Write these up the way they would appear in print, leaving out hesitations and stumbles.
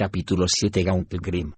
Capítulo 7. Gauntlegrim.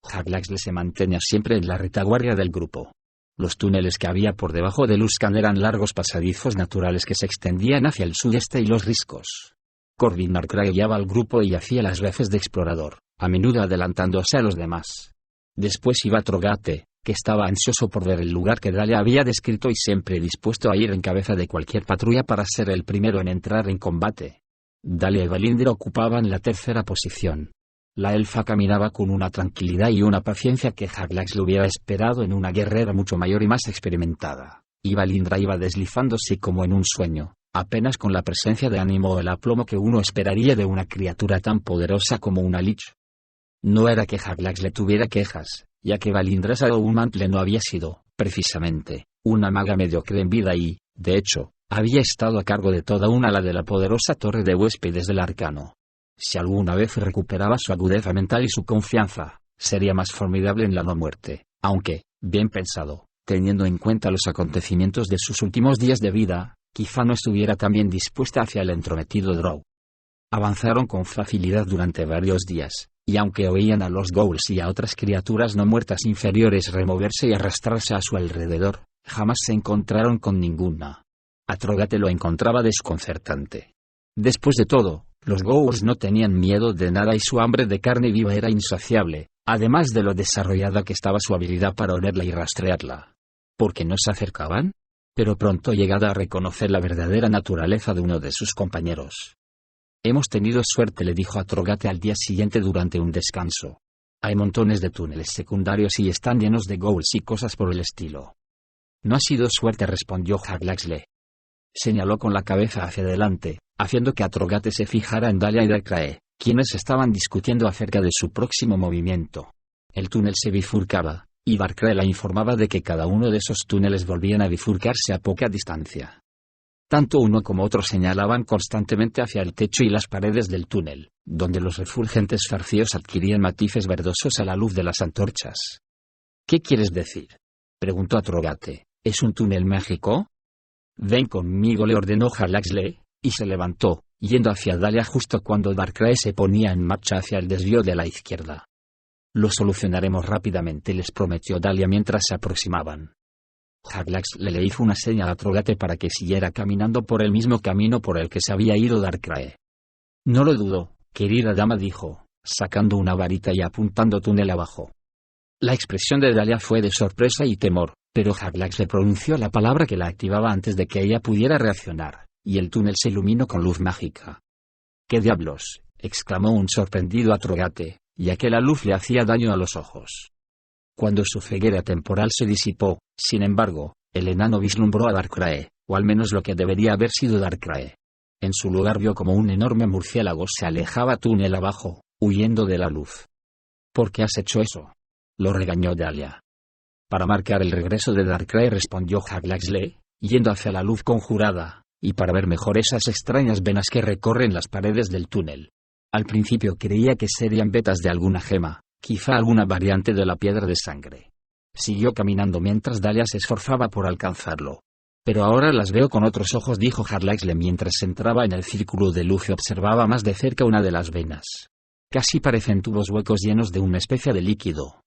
Haglaxle se mantenía siempre en la retaguardia del grupo. Los túneles que había por debajo de Luskan eran largos pasadizos naturales que se extendían hacia el sudeste y los riscos. Corbin Markray guiaba al grupo y hacía las veces de explorador, a menudo adelantándose a los demás. Después iba Trogate, que estaba ansioso por ver el lugar que Dahlia había descrito y siempre dispuesto a ir en cabeza de cualquier patrulla para ser el primero en entrar en combate. Dahlia y Valindra ocupaban la tercera posición. La elfa caminaba con una tranquilidad y una paciencia que Haglaxle hubiera esperado en una guerrera mucho mayor y más experimentada, y Valindra iba deslizándose como en un sueño, apenas con la presencia de ánimo o el aplomo que uno esperaría de una criatura tan poderosa como una lich. No era que Haglaxle tuviera quejas, ya que Valindra Sadomantle no había sido, precisamente, una maga mediocre en vida y, de hecho, había estado a cargo de toda una ala de la poderosa torre de huéspedes del arcano. Si alguna vez recuperaba su agudeza mental y su confianza, sería más formidable en la no muerte, aunque, bien pensado, teniendo en cuenta los acontecimientos de sus últimos días de vida, quizá no estuviera tan bien dispuesta hacia el entrometido Drow. Avanzaron con facilidad durante varios días, y aunque oían a los ghouls y a otras criaturas no muertas inferiores removerse y arrastrarse a su alrededor, jamás se encontraron con ninguna. A Trogate lo encontraba desconcertante. Después de todo, los ghouls no tenían miedo de nada y su hambre de carne viva era insaciable, además de lo desarrollada que estaba su habilidad para olerla y rastrearla. ¿Por qué no se acercaban? Pero pronto llegada a reconocer la verdadera naturaleza de uno de sus compañeros. Hemos tenido suerte, le dijo a Trogate al día siguiente durante un descanso. Hay montones de túneles secundarios y están llenos de ghouls y cosas por el estilo. No ha sido suerte, respondió Haglaxle. Señaló con la cabeza hacia adelante, haciendo que Trogate se fijara en Dahlia y Darkrai, quienes estaban discutiendo acerca de su próximo movimiento. El túnel se bifurcaba, y Darkrai la informaba de que cada uno de esos túneles volvían a bifurcarse a poca distancia. Tanto uno como otro señalaban constantemente hacia el techo y las paredes del túnel, donde los refulgentes farcillos adquirían matices verdosos a la luz de las antorchas. ¿Qué quieres decir?, preguntó a Trogate. ¿Es un túnel mágico? Ven conmigo, le ordenó Haglaxle, y se levantó, yendo hacia Dahlia justo cuando Darkrai se ponía en marcha hacia el desvío de la izquierda. Lo solucionaremos rápidamente, les prometió Dahlia mientras se aproximaban. Haglaxle le hizo una señal a Trogate para que siguiera caminando por el mismo camino por el que se había ido Darkrai. No lo dudo, querida dama, dijo, sacando una varita y apuntando túnel abajo. La expresión de Dahlia fue de sorpresa y temor, pero Haglaxle pronunció la palabra que la activaba antes de que ella pudiera reaccionar, y el túnel se iluminó con luz mágica. ¿Qué diablos?, exclamó un sorprendido a Trogate, ya que la luz le hacía daño a los ojos. Cuando su ceguera temporal se disipó, sin embargo, el enano vislumbró a Darkrai, o al menos lo que debería haber sido Darkrai. En su lugar vio como un enorme murciélago se alejaba túnel abajo, huyendo de la luz. ¿Por qué has hecho eso?, lo regañó Dahlia. Para marcar el regreso de Darkrai, respondió Haglaxle, yendo hacia la luz conjurada, y para ver mejor esas extrañas venas que recorren las paredes del túnel. Al principio creía que serían vetas de alguna gema, quizá alguna variante de la piedra de sangre. Siguió caminando mientras Dahlia se esforzaba por alcanzarlo. Pero ahora las veo con otros ojos, dijo Haglaxle mientras entraba en el círculo de luz y observaba más de cerca una de las venas. Casi parecen tubos huecos llenos de una especie de líquido.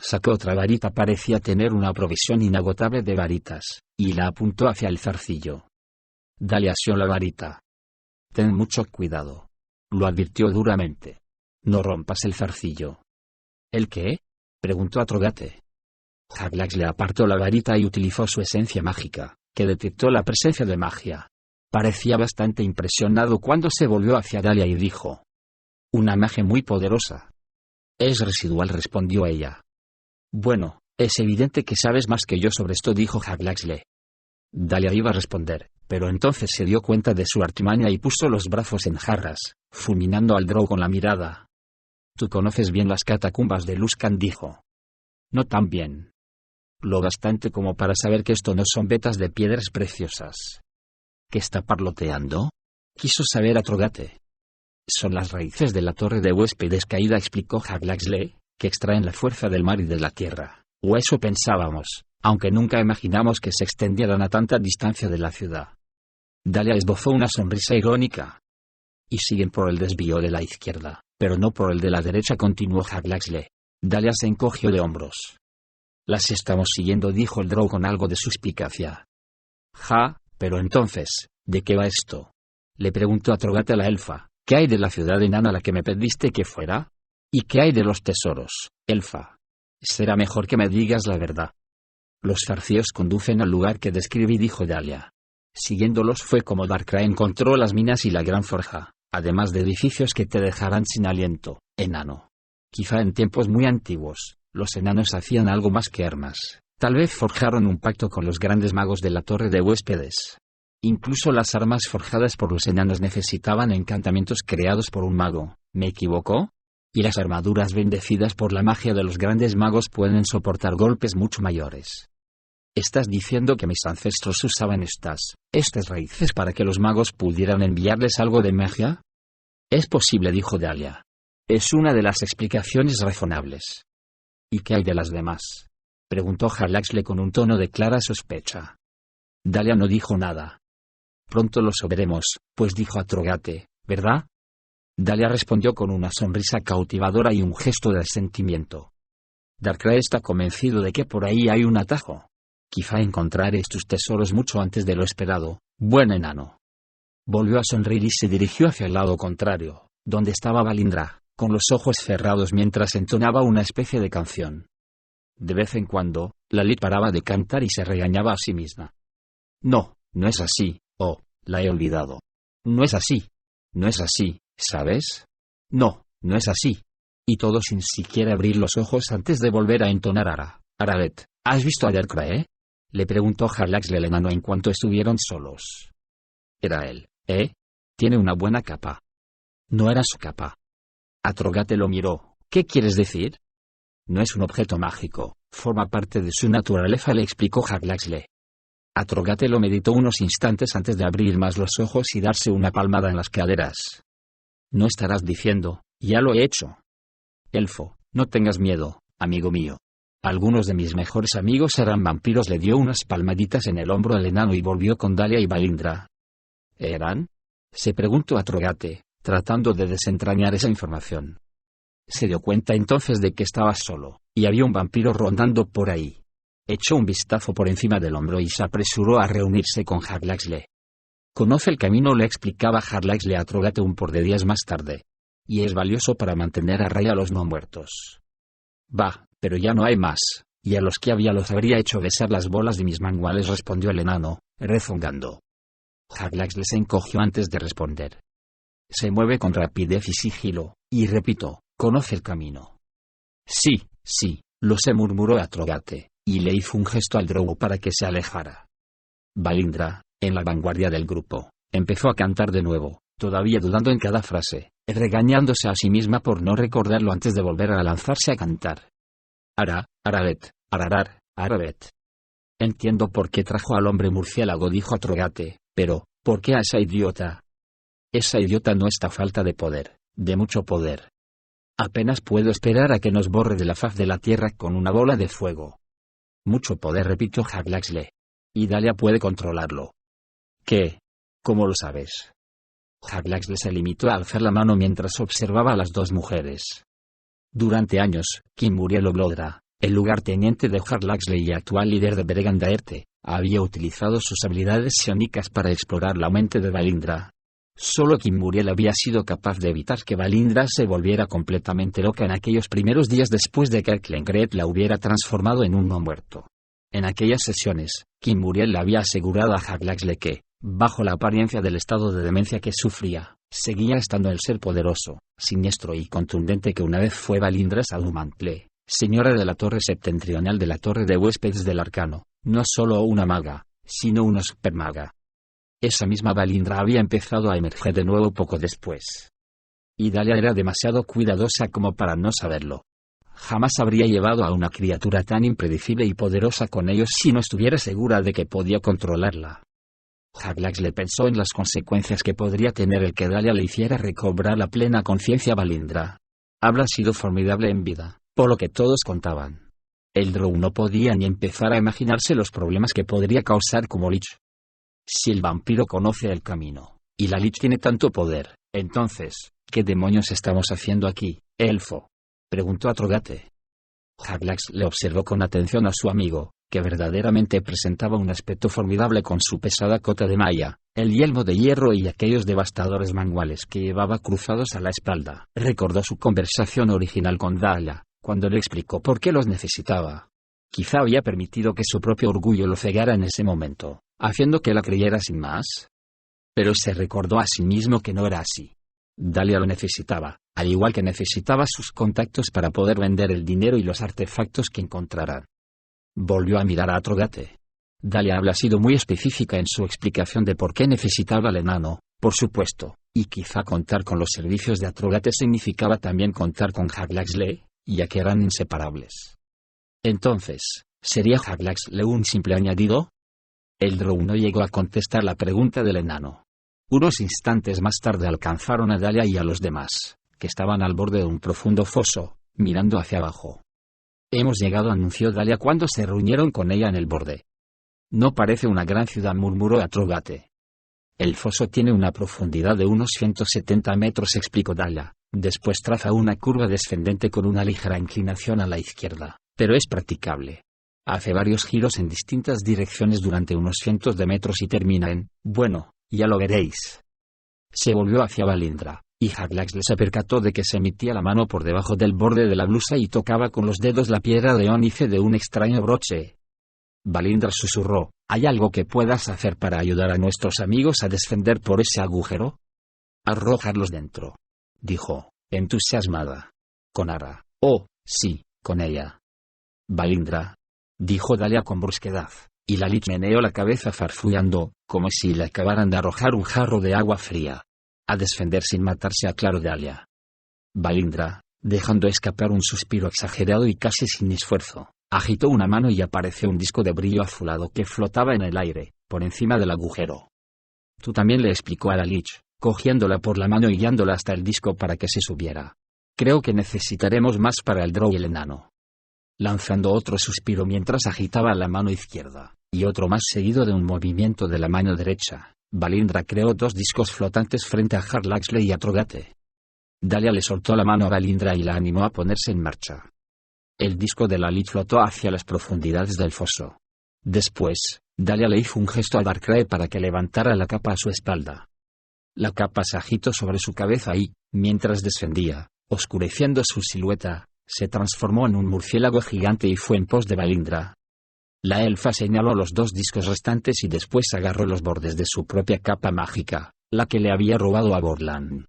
Sacó otra varita, parecía tener una provisión inagotable de varitas, y la apuntó hacia el zarcillo. Dahlia asió la varita. Ten mucho cuidado, lo advirtió duramente. No rompas el zarcillo. ¿El qué?, preguntó a Trogate. Haglaxle apartó la varita y utilizó su esencia mágica, que detectó la presencia de magia. Parecía bastante impresionado cuando se volvió hacia Dahlia y dijo: «Una magia muy poderosa». «Es residual», respondió ella. «Bueno, es evidente que sabes más que yo sobre esto», dijo Haglaxle. Dahlia iba a responder, pero entonces se dio cuenta de su artimaña y puso los brazos en jarras, fulminando al Drow con la mirada. «Tú conoces bien las catacumbas de Luskan», dijo. «No tan bien. Lo bastante como para saber que esto no son vetas de piedras preciosas». «¿Qué está parloteando?», quiso saber a Trogate. «Son las raíces de la torre de huéspedes caída», explicó Haglaxle, «que extraen la fuerza del mar y de la tierra, o eso pensábamos, aunque nunca imaginamos que se extendieran a tanta distancia de la ciudad». Dahlia esbozó una sonrisa irónica. «Y siguen por el desvío de la izquierda», Pero no por el de la derecha, continuó Harlaxle. Dahlia se encogió de hombros. Las estamos siguiendo, dijo el drow con algo de suspicacia. Ja, pero entonces, ¿de qué va esto? Le preguntó Atrogate a la elfa. ¿Qué hay de la ciudad enana a la que me pediste que fuera? ¿Y qué hay de los tesoros, elfa? Será mejor que me digas la verdad. Los zarcíos conducen al lugar que describí, dijo Dahlia. Siguiéndolos fue como Darkrai encontró las minas y la gran forja, además de edificios que te dejarán sin aliento, enano. Quizá en tiempos muy antiguos, los enanos hacían algo más que armas. Tal vez forjaron un pacto con los grandes magos de la Torre de Huéspedes. Incluso las armas forjadas por los enanos necesitaban encantamientos creados por un mago. ¿Me equivoco? Y las armaduras bendecidas por la magia de los grandes magos pueden soportar golpes mucho mayores. ¿Estás diciendo que mis ancestros usaban estas raíces para que los magos pudieran enviarles algo de magia? Es posible, dijo Dahlia. Es una de las explicaciones razonables. ¿Y qué hay de las demás? Preguntó Harlaxle con un tono de clara sospecha. Dahlia no dijo nada. Pronto lo sabremos, pues, dijo Atrogate, ¿verdad? Dahlia respondió con una sonrisa cautivadora y un gesto de asentimiento. Darkrai está convencido de que por ahí hay un atajo. Quizá encontraréis tus tesoros mucho antes de lo esperado, buen enano. Volvió a sonreír y se dirigió hacia el lado contrario, donde estaba Valindra, con los ojos cerrados mientras entonaba una especie de canción. De vez en cuando, Lalit paraba de cantar y se regañaba a sí misma. No, no es así, la he olvidado. No es así. No es así, ¿sabes? No, no es así. Y todo sin siquiera abrir los ojos antes de volver a entonar Aralet, ¿has visto a Darkrai? Le preguntó Harlaxle al enano en cuanto estuvieron solos. Era él, Tiene una buena capa. No era su capa. Atrogate lo miró. ¿Qué quieres decir? No es un objeto mágico, forma parte de su naturaleza, le explicó Harlaxle. Atrogate lo meditó unos instantes antes de abrir más los ojos y darse una palmada en las caderas. No estarás diciendo, ya lo he hecho. Elfo, no tengas miedo, amigo mío. Algunos de mis mejores amigos eran vampiros. Le dio unas palmaditas en el hombro al enano y volvió con Dahlia y Valindra. ¿Eran? Se preguntó Atrogate, tratando de desentrañar esa información. Se dio cuenta entonces de que estaba solo, y había un vampiro rondando por ahí. Echó un vistazo por encima del hombro y se apresuró a reunirse con Harlaxle. Conoce el camino, le explicaba Harlaxle a Atrogate un par de días más tarde. Y es valioso para mantener a raya a los no muertos. Bah, pero ya no hay más, y a los que había los habría hecho besar las bolas de mis manguales, respondió el enano, rezongando. Harlaxle se encogió antes de responder. Se mueve con rapidez y sigilo, y repito, conoce el camino. Sí, lo sé, murmuró Atrogate, y le hizo un gesto al drow para que se alejara. Valindra, en la vanguardia del grupo, empezó a cantar de nuevo, todavía dudando en cada frase, regañándose a sí misma por no recordarlo antes de volver a lanzarse a cantar. Aralet, ararar, araret. Entiendo por qué trajo al hombre murciélago, dijo Atrogate, pero, ¿por qué a esa idiota? Esa idiota no está falta de poder, de mucho poder. Apenas puedo esperar a que nos borre de la faz de la tierra con una bola de fuego. Mucho poder, repitió Harlaxle. Y Dahlia puede controlarlo. ¿Qué? ¿Cómo lo sabes? Harlaxle se limitó a alzar la mano mientras observaba a las dos mujeres. Durante años, Kinmuriel Oblodra, el lugarteniente de Harlaxle y actual líder de Beregandaerte, había utilizado sus habilidades psiónicas para explorar la mente de Valindra. Solo Kinmuriel había sido capaz de evitar que Valindra se volviera completamente loca en aquellos primeros días después de que Klengret la hubiera transformado en un no muerto. En aquellas sesiones, Kinmuriel le había asegurado a Harlaxle que, bajo la apariencia del estado de demencia que sufría, seguía estando el ser poderoso, siniestro y contundente que una vez fue Valindra Salumantle, señora de la torre septentrional de la Torre de Huéspedes del Arcano, no solo una maga, sino una supermaga. Esa misma Valindra había empezado a emerger de nuevo poco después. Y Dahlia era demasiado cuidadosa como para no saberlo. Jamás habría llevado a una criatura tan impredecible y poderosa con ellos si no estuviera segura de que podía controlarla. Harlaxle pensó en las consecuencias que podría tener el que Dahlia le hiciera recobrar la plena conciencia a Valindra. Habría sido formidable en vida, por lo que todos contaban. El drow no podía ni empezar a imaginarse los problemas que podría causar como Lich. Si el vampiro conoce el camino, y la Lich tiene tanto poder, Entonces, ¿qué demonios estamos haciendo aquí, elfo?, preguntó Atrogate. Harlax le observó con atención a su amigo, que verdaderamente presentaba un aspecto formidable con su pesada cota de malla, el yelmo de hierro y aquellos devastadores manguales que llevaba cruzados a la espalda. Recordó su conversación original con Dahlia, cuando le explicó por qué los necesitaba. Quizá había permitido que su propio orgullo lo cegara en ese momento, haciendo que la creyera sin más. Pero se recordó a sí mismo que no era así. Dahlia lo necesitaba, al igual que necesitaba sus contactos para poder vender el dinero y los artefactos que encontraran. Volvió a mirar a Atrogate. Dahlia había sido muy específica en su explicación de por qué necesitaba al enano, por supuesto, y quizá contar con los servicios de Atrogate significaba también contar con Haglaxle, ya que eran inseparables. Entonces, ¿sería Haglaxle un simple añadido? El drow no llegó a contestar la pregunta del enano. Unos instantes más tarde alcanzaron a Dahlia y a los demás, que estaban al borde de un profundo foso, mirando hacia abajo. Hemos llegado, anunció Dahlia cuando se reunieron con ella en el borde. No parece una gran ciudad, murmuró Atrogate. El foso tiene una profundidad de unos 170 metros, explicó Dahlia. Después traza una curva descendente con una ligera inclinación a la izquierda, pero es practicable. Hace varios giros en distintas direcciones durante unos cientos de metros y termina en, bueno, ya lo veréis. Se volvió hacia Balindra, y Haglaxle se percató de que se metía la mano por debajo del borde de la blusa y tocaba con los dedos la piedra de ónice de un extraño broche. Balindra susurró, ¿hay algo que puedas hacer para ayudar a nuestros amigos a descender por ese agujero? Arrojarlos dentro, dijo, entusiasmada. Con Ara. Oh, sí, con ella. Balindra, dijo Dahlia con brusquedad, y la lich meneó la cabeza farfullando, como si le acabaran de arrojar un jarro de agua fría. A descender sin matarse, aclaró Dahlia. Balindra, dejando escapar un suspiro exagerado y casi sin esfuerzo, agitó una mano y apareció un disco de brillo azulado que flotaba en el aire, por encima del agujero. Tú también, le explicó a la lich, cogiéndola por la mano y guiándola hasta el disco para que se subiera. Creo que necesitaremos más para el drow y el enano. Lanzando otro suspiro mientras agitaba la mano izquierda, y otro más seguido de un movimiento de la mano derecha, Balindra creó dos discos flotantes frente a Haglaxle y Atrogate. Dahlia le soltó la mano a Balindra y la animó a ponerse en marcha. El disco de la lich flotó hacia las profundidades del foso. Después, Dahlia le hizo un gesto a Darkrai para que levantara la capa a su espalda. La capa se agitó sobre su cabeza y, mientras descendía, oscureciendo su silueta, se transformó en un murciélago gigante y fue en pos de Balindra. La elfa señaló los dos discos restantes y después agarró los bordes de su propia capa mágica, la que le había robado a Borland.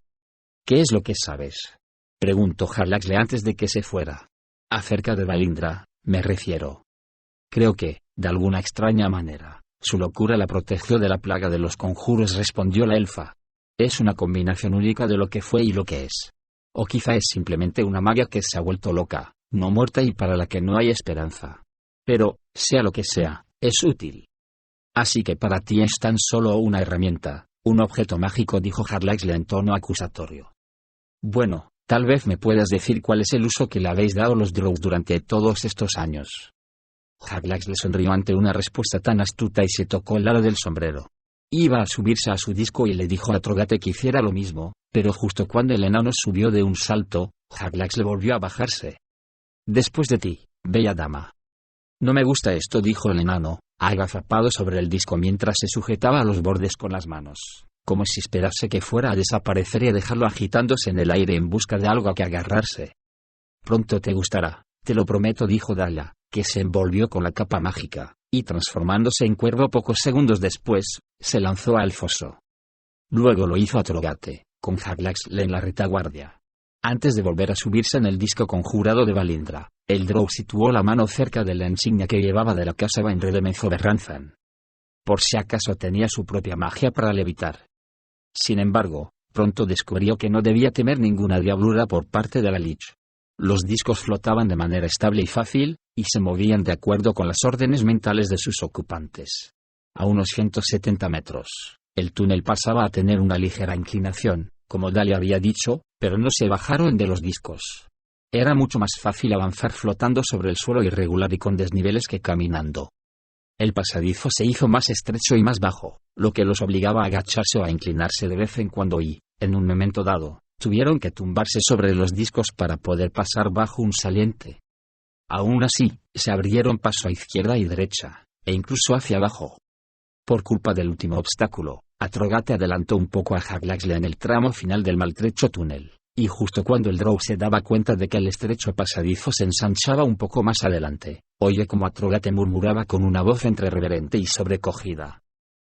¿Qué es lo que sabes?, preguntó Haglaxle antes de que se fuera. Acerca de Balindra, me refiero. Creo que, de alguna extraña manera, su locura la protegió de la plaga de los conjuros, respondió la elfa. Es una combinación única de lo que fue y lo que es. O quizá es simplemente una maga que se ha vuelto loca, no muerta y para la que no hay esperanza. Pero, sea lo que sea, es útil. Así que para ti es tan solo una herramienta, un objeto mágico, dijo Haglaxle en tono acusatorio. Bueno, tal vez me puedas decir cuál es el uso que le habéis dado los drow durante todos estos años. Haglaxle sonrió ante una respuesta tan astuta y se tocó el aro del sombrero. Iba a subirse a su disco y le dijo a Atrogate que hiciera lo mismo, pero justo cuando el enano subió de un salto, Haglaxle volvió a bajarse. Después de ti, bella dama. No me gusta esto, dijo el enano, agazapado sobre el disco mientras se sujetaba a los bordes con las manos, como si esperase que fuera a desaparecer y a dejarlo agitándose en el aire en busca de algo a que agarrarse. Pronto te gustará, te lo prometo, dijo Dahlia, que se envolvió con la capa mágica, y transformándose en cuervo pocos segundos después, se lanzó al foso. Luego lo hizo Atrogate, con Haglaxle en la retaguardia. Antes de volver a subirse en el disco conjurado de Balindra, el drow situó la mano cerca de la insignia que llevaba de la casa Vainre de Menzoberranzan. Por si acaso tenía su propia magia para levitar. Sin embargo, pronto descubrió que no debía temer ninguna diablura por parte de la lich. Los discos flotaban de manera estable y fácil, y se movían de acuerdo con las órdenes mentales de sus ocupantes. A unos 170 metros, el túnel pasaba a tener una ligera inclinación, como Dahlia había dicho, pero no se bajaron de los discos. Era mucho más fácil avanzar flotando sobre el suelo irregular y con desniveles que caminando. El pasadizo se hizo más estrecho y más bajo, lo que los obligaba a agacharse o a inclinarse de vez en cuando y, en un momento dado, tuvieron que tumbarse sobre los discos para poder pasar bajo un saliente. Aún así, se abrieron paso a izquierda y derecha, e incluso hacia abajo. Por culpa del último obstáculo, Atrogate adelantó un poco a Haglaxle en el tramo final del maltrecho túnel, y justo cuando el Drow se daba cuenta de que el estrecho pasadizo se ensanchaba un poco más adelante, oye como Atrogate murmuraba con una voz entre reverente y sobrecogida.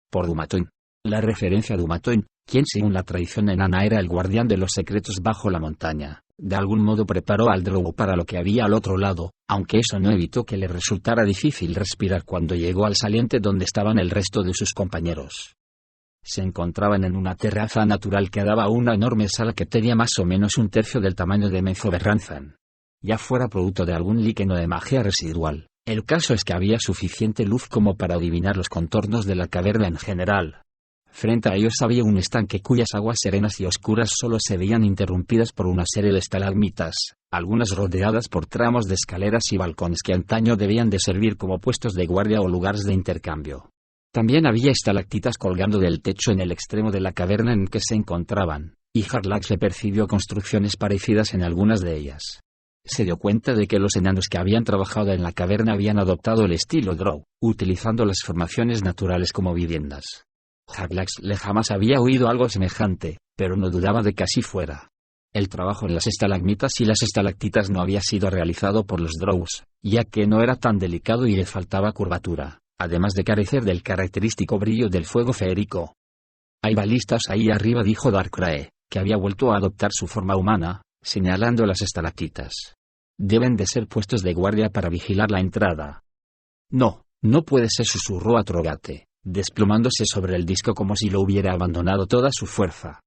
Por Dumatoin. La referencia a Dumatoin, quien según la tradición enana era el guardián de los secretos bajo la montaña, de algún modo preparó al Drow para lo que había al otro lado, aunque eso no evitó que le resultara difícil respirar cuando llegó al saliente donde estaban el resto de sus compañeros. Se encontraban en una terraza natural que daba a una enorme sala que tenía más o menos un tercio del tamaño de Menzoberranzan. Ya fuera producto de algún líqueno de magia residual, el caso es que había suficiente luz como para adivinar los contornos de la caverna en general. Frente a ellos había un estanque cuyas aguas serenas y oscuras solo se veían interrumpidas por una serie de estalagmitas, algunas rodeadas por tramos de escaleras y balcones que antaño debían de servir como puestos de guardia o lugares de intercambio. También había estalactitas colgando del techo en el extremo de la caverna en que se encontraban, y Haglaxle percibió construcciones parecidas en algunas de ellas. Se dio cuenta de que los enanos que habían trabajado en la caverna habían adoptado el estilo Drow, utilizando las formaciones naturales como viviendas. Haglaxle jamás había oído algo semejante, pero no dudaba de que así fuera. El trabajo en las estalagmitas y las estalactitas no había sido realizado por los Drows, ya que no era tan delicado y le faltaba curvatura, además de carecer del característico brillo del fuego feérico. Hay balistas ahí arriba, dijo Darkrai, que había vuelto a adoptar su forma humana, señalando las estalactitas. Deben de ser puestos de guardia para vigilar la entrada. No, no puede ser, susurró Atrogate, desplomándose sobre el disco como si lo hubiera abandonado toda su fuerza.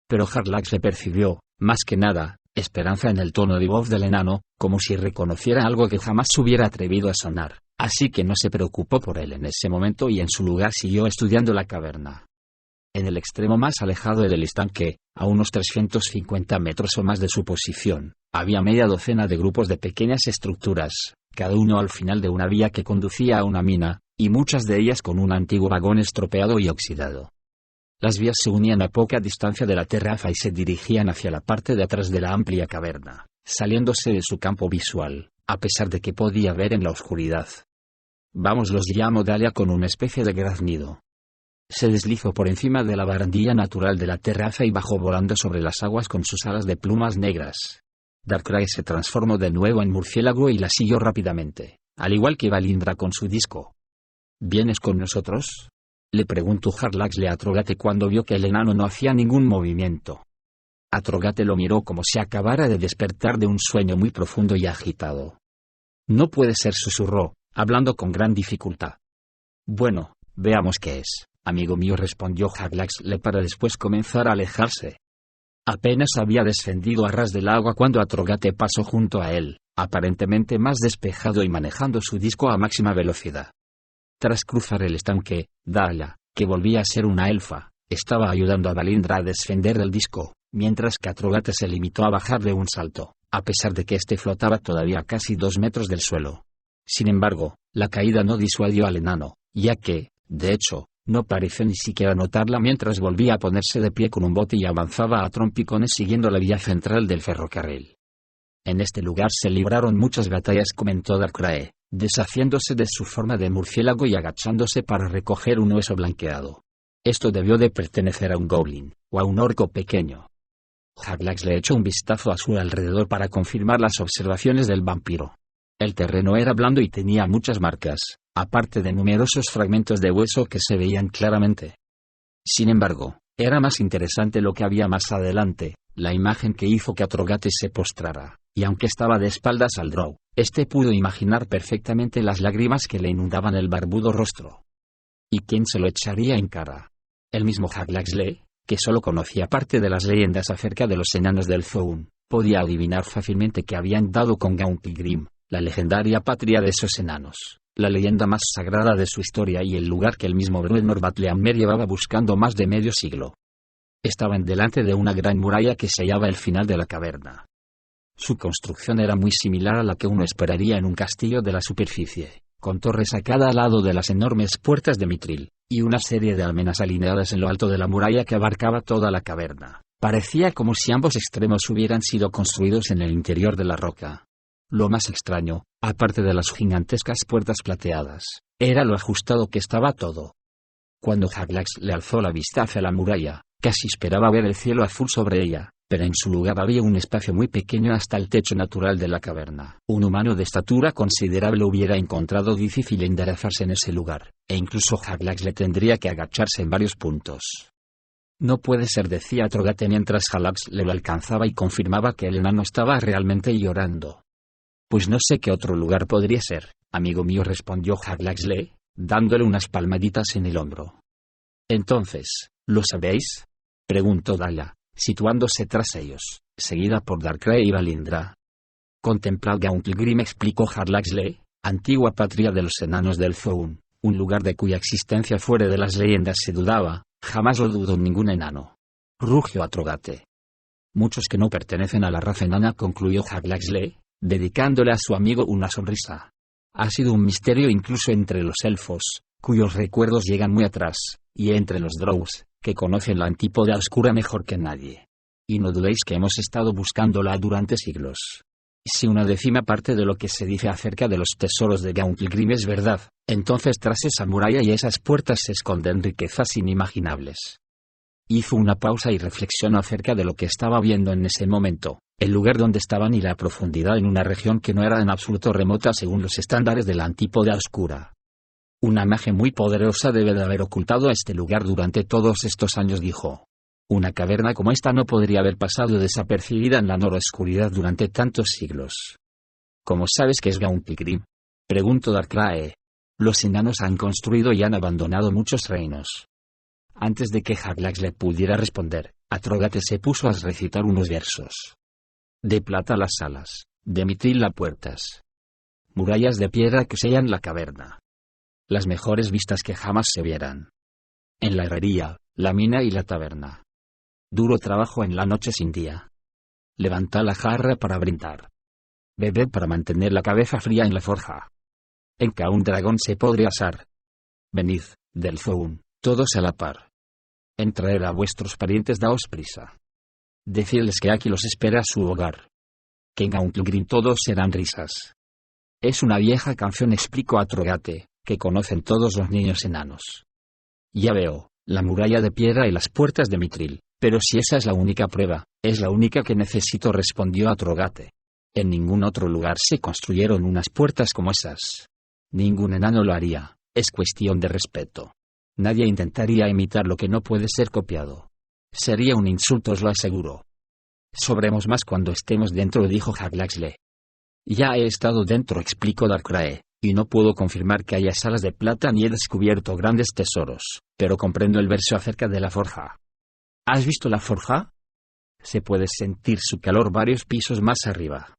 Pero Haglaxle percibió, más que nada, esperanza en el tono de voz del enano, como si reconociera algo que jamás se hubiera atrevido a sonar, así que no se preocupó por él en ese momento y en su lugar siguió estudiando la caverna. En el extremo más alejado del estanque, a unos 350 metros o más de su posición, había media docena de grupos de pequeñas estructuras, cada uno al final de una vía que conducía a una mina, y muchas de ellas con un antiguo vagón estropeado y oxidado. Las vías se unían a poca distancia de la terraza y se dirigían hacia la parte de atrás de la amplia caverna, saliéndose de su campo visual, a pesar de que podía ver en la oscuridad. Vamos, los llamó Dahlia con una especie de graznido. Se deslizó por encima de la barandilla natural de la terraza y bajó volando sobre las aguas con sus alas de plumas negras. Darkrai se transformó de nuevo en murciélago y la siguió rápidamente, al igual que Valindra con su disco. ¿Vienes con nosotros?, le preguntó Haglaxle a Atrogate cuando vio que el enano no hacía ningún movimiento. Atrogate lo miró como si acabara de despertar de un sueño muy profundo y agitado. No puede ser, susurró, hablando con gran dificultad. Bueno, veamos qué es, amigo mío, respondió Haglaxle para después comenzar a alejarse. Apenas había descendido a ras del agua cuando Atrogate pasó junto a él, aparentemente más despejado y manejando su disco a máxima velocidad. Tras cruzar el estanque, Dahlia, que volvía a ser una elfa, estaba ayudando a Valindra a descender del disco, mientras que Atrogate se limitó a bajar de un salto, a pesar de que éste flotaba todavía a casi 2 metros del suelo. Sin embargo, la caída no disuadió al enano, ya que, de hecho, no pareció ni siquiera notarla mientras volvía a ponerse de pie con un bote y avanzaba a trompicones siguiendo la vía central del ferrocarril. En este lugar se libraron muchas batallas, comentó Darkrai, deshaciéndose de su forma de murciélago y agachándose para recoger un hueso blanqueado. Esto debió de pertenecer a un goblin, o a un orco pequeño. Haglaxle echó un vistazo a su alrededor para confirmar las observaciones del vampiro. El terreno era blando y tenía muchas marcas, aparte de numerosos fragmentos de hueso que se veían claramente. Sin embargo, era más interesante lo que había más adelante, la imagen que hizo que Atrogate se postrara, y aunque estaba de espaldas al Drow, este pudo imaginar perfectamente las lágrimas que le inundaban el barbudo rostro. ¿Y quién se lo echaría en cara? El mismo Haglaxle, que solo conocía parte de las leyendas acerca de los enanos del Zoun, podía adivinar fácilmente que habían dado con Gauntlegrim, la legendaria patria de esos enanos, la leyenda más sagrada de su historia y el lugar que el mismo Bruenor Batleamer llevaba buscando más de medio siglo. Estaban delante de una gran muralla que sellaba el final de la caverna. Su construcción era muy similar a la que uno esperaría en un castillo de la superficie, con torres a cada lado de las enormes puertas de Mitril, y una serie de almenas alineadas en lo alto de la muralla que abarcaba toda la caverna. Parecía como si ambos extremos hubieran sido construidos en el interior de la roca. Lo más extraño, aparte de las gigantescas puertas plateadas, era lo ajustado que estaba todo. Cuando Jaglax le alzó la vista hacia la muralla, casi esperaba ver el cielo azul sobre ella, pero en su lugar había un espacio muy pequeño hasta el techo natural de la caverna. Un humano de estatura considerable hubiera encontrado difícil enderezarse en ese lugar, e incluso Jaglax le tendría que agacharse en varios puntos. No puede ser, decía Atrogate mientras Jaglax le lo alcanzaba y confirmaba que el enano estaba realmente llorando. Pues no sé qué otro lugar podría ser, amigo mío, respondió Jaglaxle, dándole unas palmaditas en el hombro. Entonces, ¿lo sabéis?, preguntó Dala, situándose tras ellos, seguida por Darkrai y Valindra. Contemplad Gauntlegrim, explicó Jaglaxle, antigua patria de los enanos del Zoun, un lugar de cuya existencia fuera de las leyendas se dudaba, jamás lo dudó ningún enano. Rugió Atrogate. Muchos que no pertenecen a la raza enana, concluyó Jaglaxle, dedicándole a su amigo una sonrisa. Ha sido un misterio incluso entre los elfos, cuyos recuerdos llegan muy atrás, y entre los Drows, que conocen la antípoda oscura mejor que nadie. Y no dudéis que hemos estado buscándola durante siglos. Si una décima parte de lo que se dice acerca de los tesoros de Gauntlegrim es verdad, entonces tras esa muralla y esas puertas se esconden riquezas inimaginables. Hizo una pausa y reflexionó acerca de lo que estaba viendo en ese momento, el lugar donde estaban y la profundidad en una región que no era en absoluto remota según los estándares de la antípoda oscura. Una magia muy poderosa debe de haber ocultado este lugar durante todos estos años, dijo. Una caverna como esta no podría haber pasado desapercibida en la oscuridad durante tantos siglos. ¿Cómo sabes que es Gauntlegrim?, preguntó Darkrai. Los enanos han construido y han abandonado muchos reinos. Antes de que Jaglax le pudiera responder, Atrogate se puso a recitar unos versos. De plata las alas, de Mitril las puertas. Murallas de piedra que sellan la caverna. Las mejores vistas que jamás se vieran. En la herrería, la mina y la taberna. Duro trabajo en la noche sin día. Levanta la jarra para brindar. Bebed para mantener la cabeza fría en la forja. En que a un dragón se podría asar. Venid, del Zoun, todos a la par. En traer a vuestros parientes, daos prisa. Decidles que aquí los espera su hogar. Que en Gauntlegrim todos serán risas. Es una vieja canción, explicó Atrogate, que conocen todos los niños enanos. Ya veo, la muralla de piedra y las puertas de Mitril, pero si esa es la única prueba, es la única que necesito, respondió Atrogate. En ningún otro lugar se construyeron unas puertas como esas. Ningún enano lo haría, es cuestión de respeto. Nadie intentaría imitar lo que no puede ser copiado. Sería un insulto, os lo aseguro. Sabremos más cuando estemos dentro, dijo Jaglaxle. Ya he estado dentro, explicó Darkrai, y no puedo confirmar que haya salas de plata ni he descubierto grandes tesoros, pero comprendo el verso acerca de la forja. ¿Has visto la forja? Se puede sentir su calor varios pisos más arriba.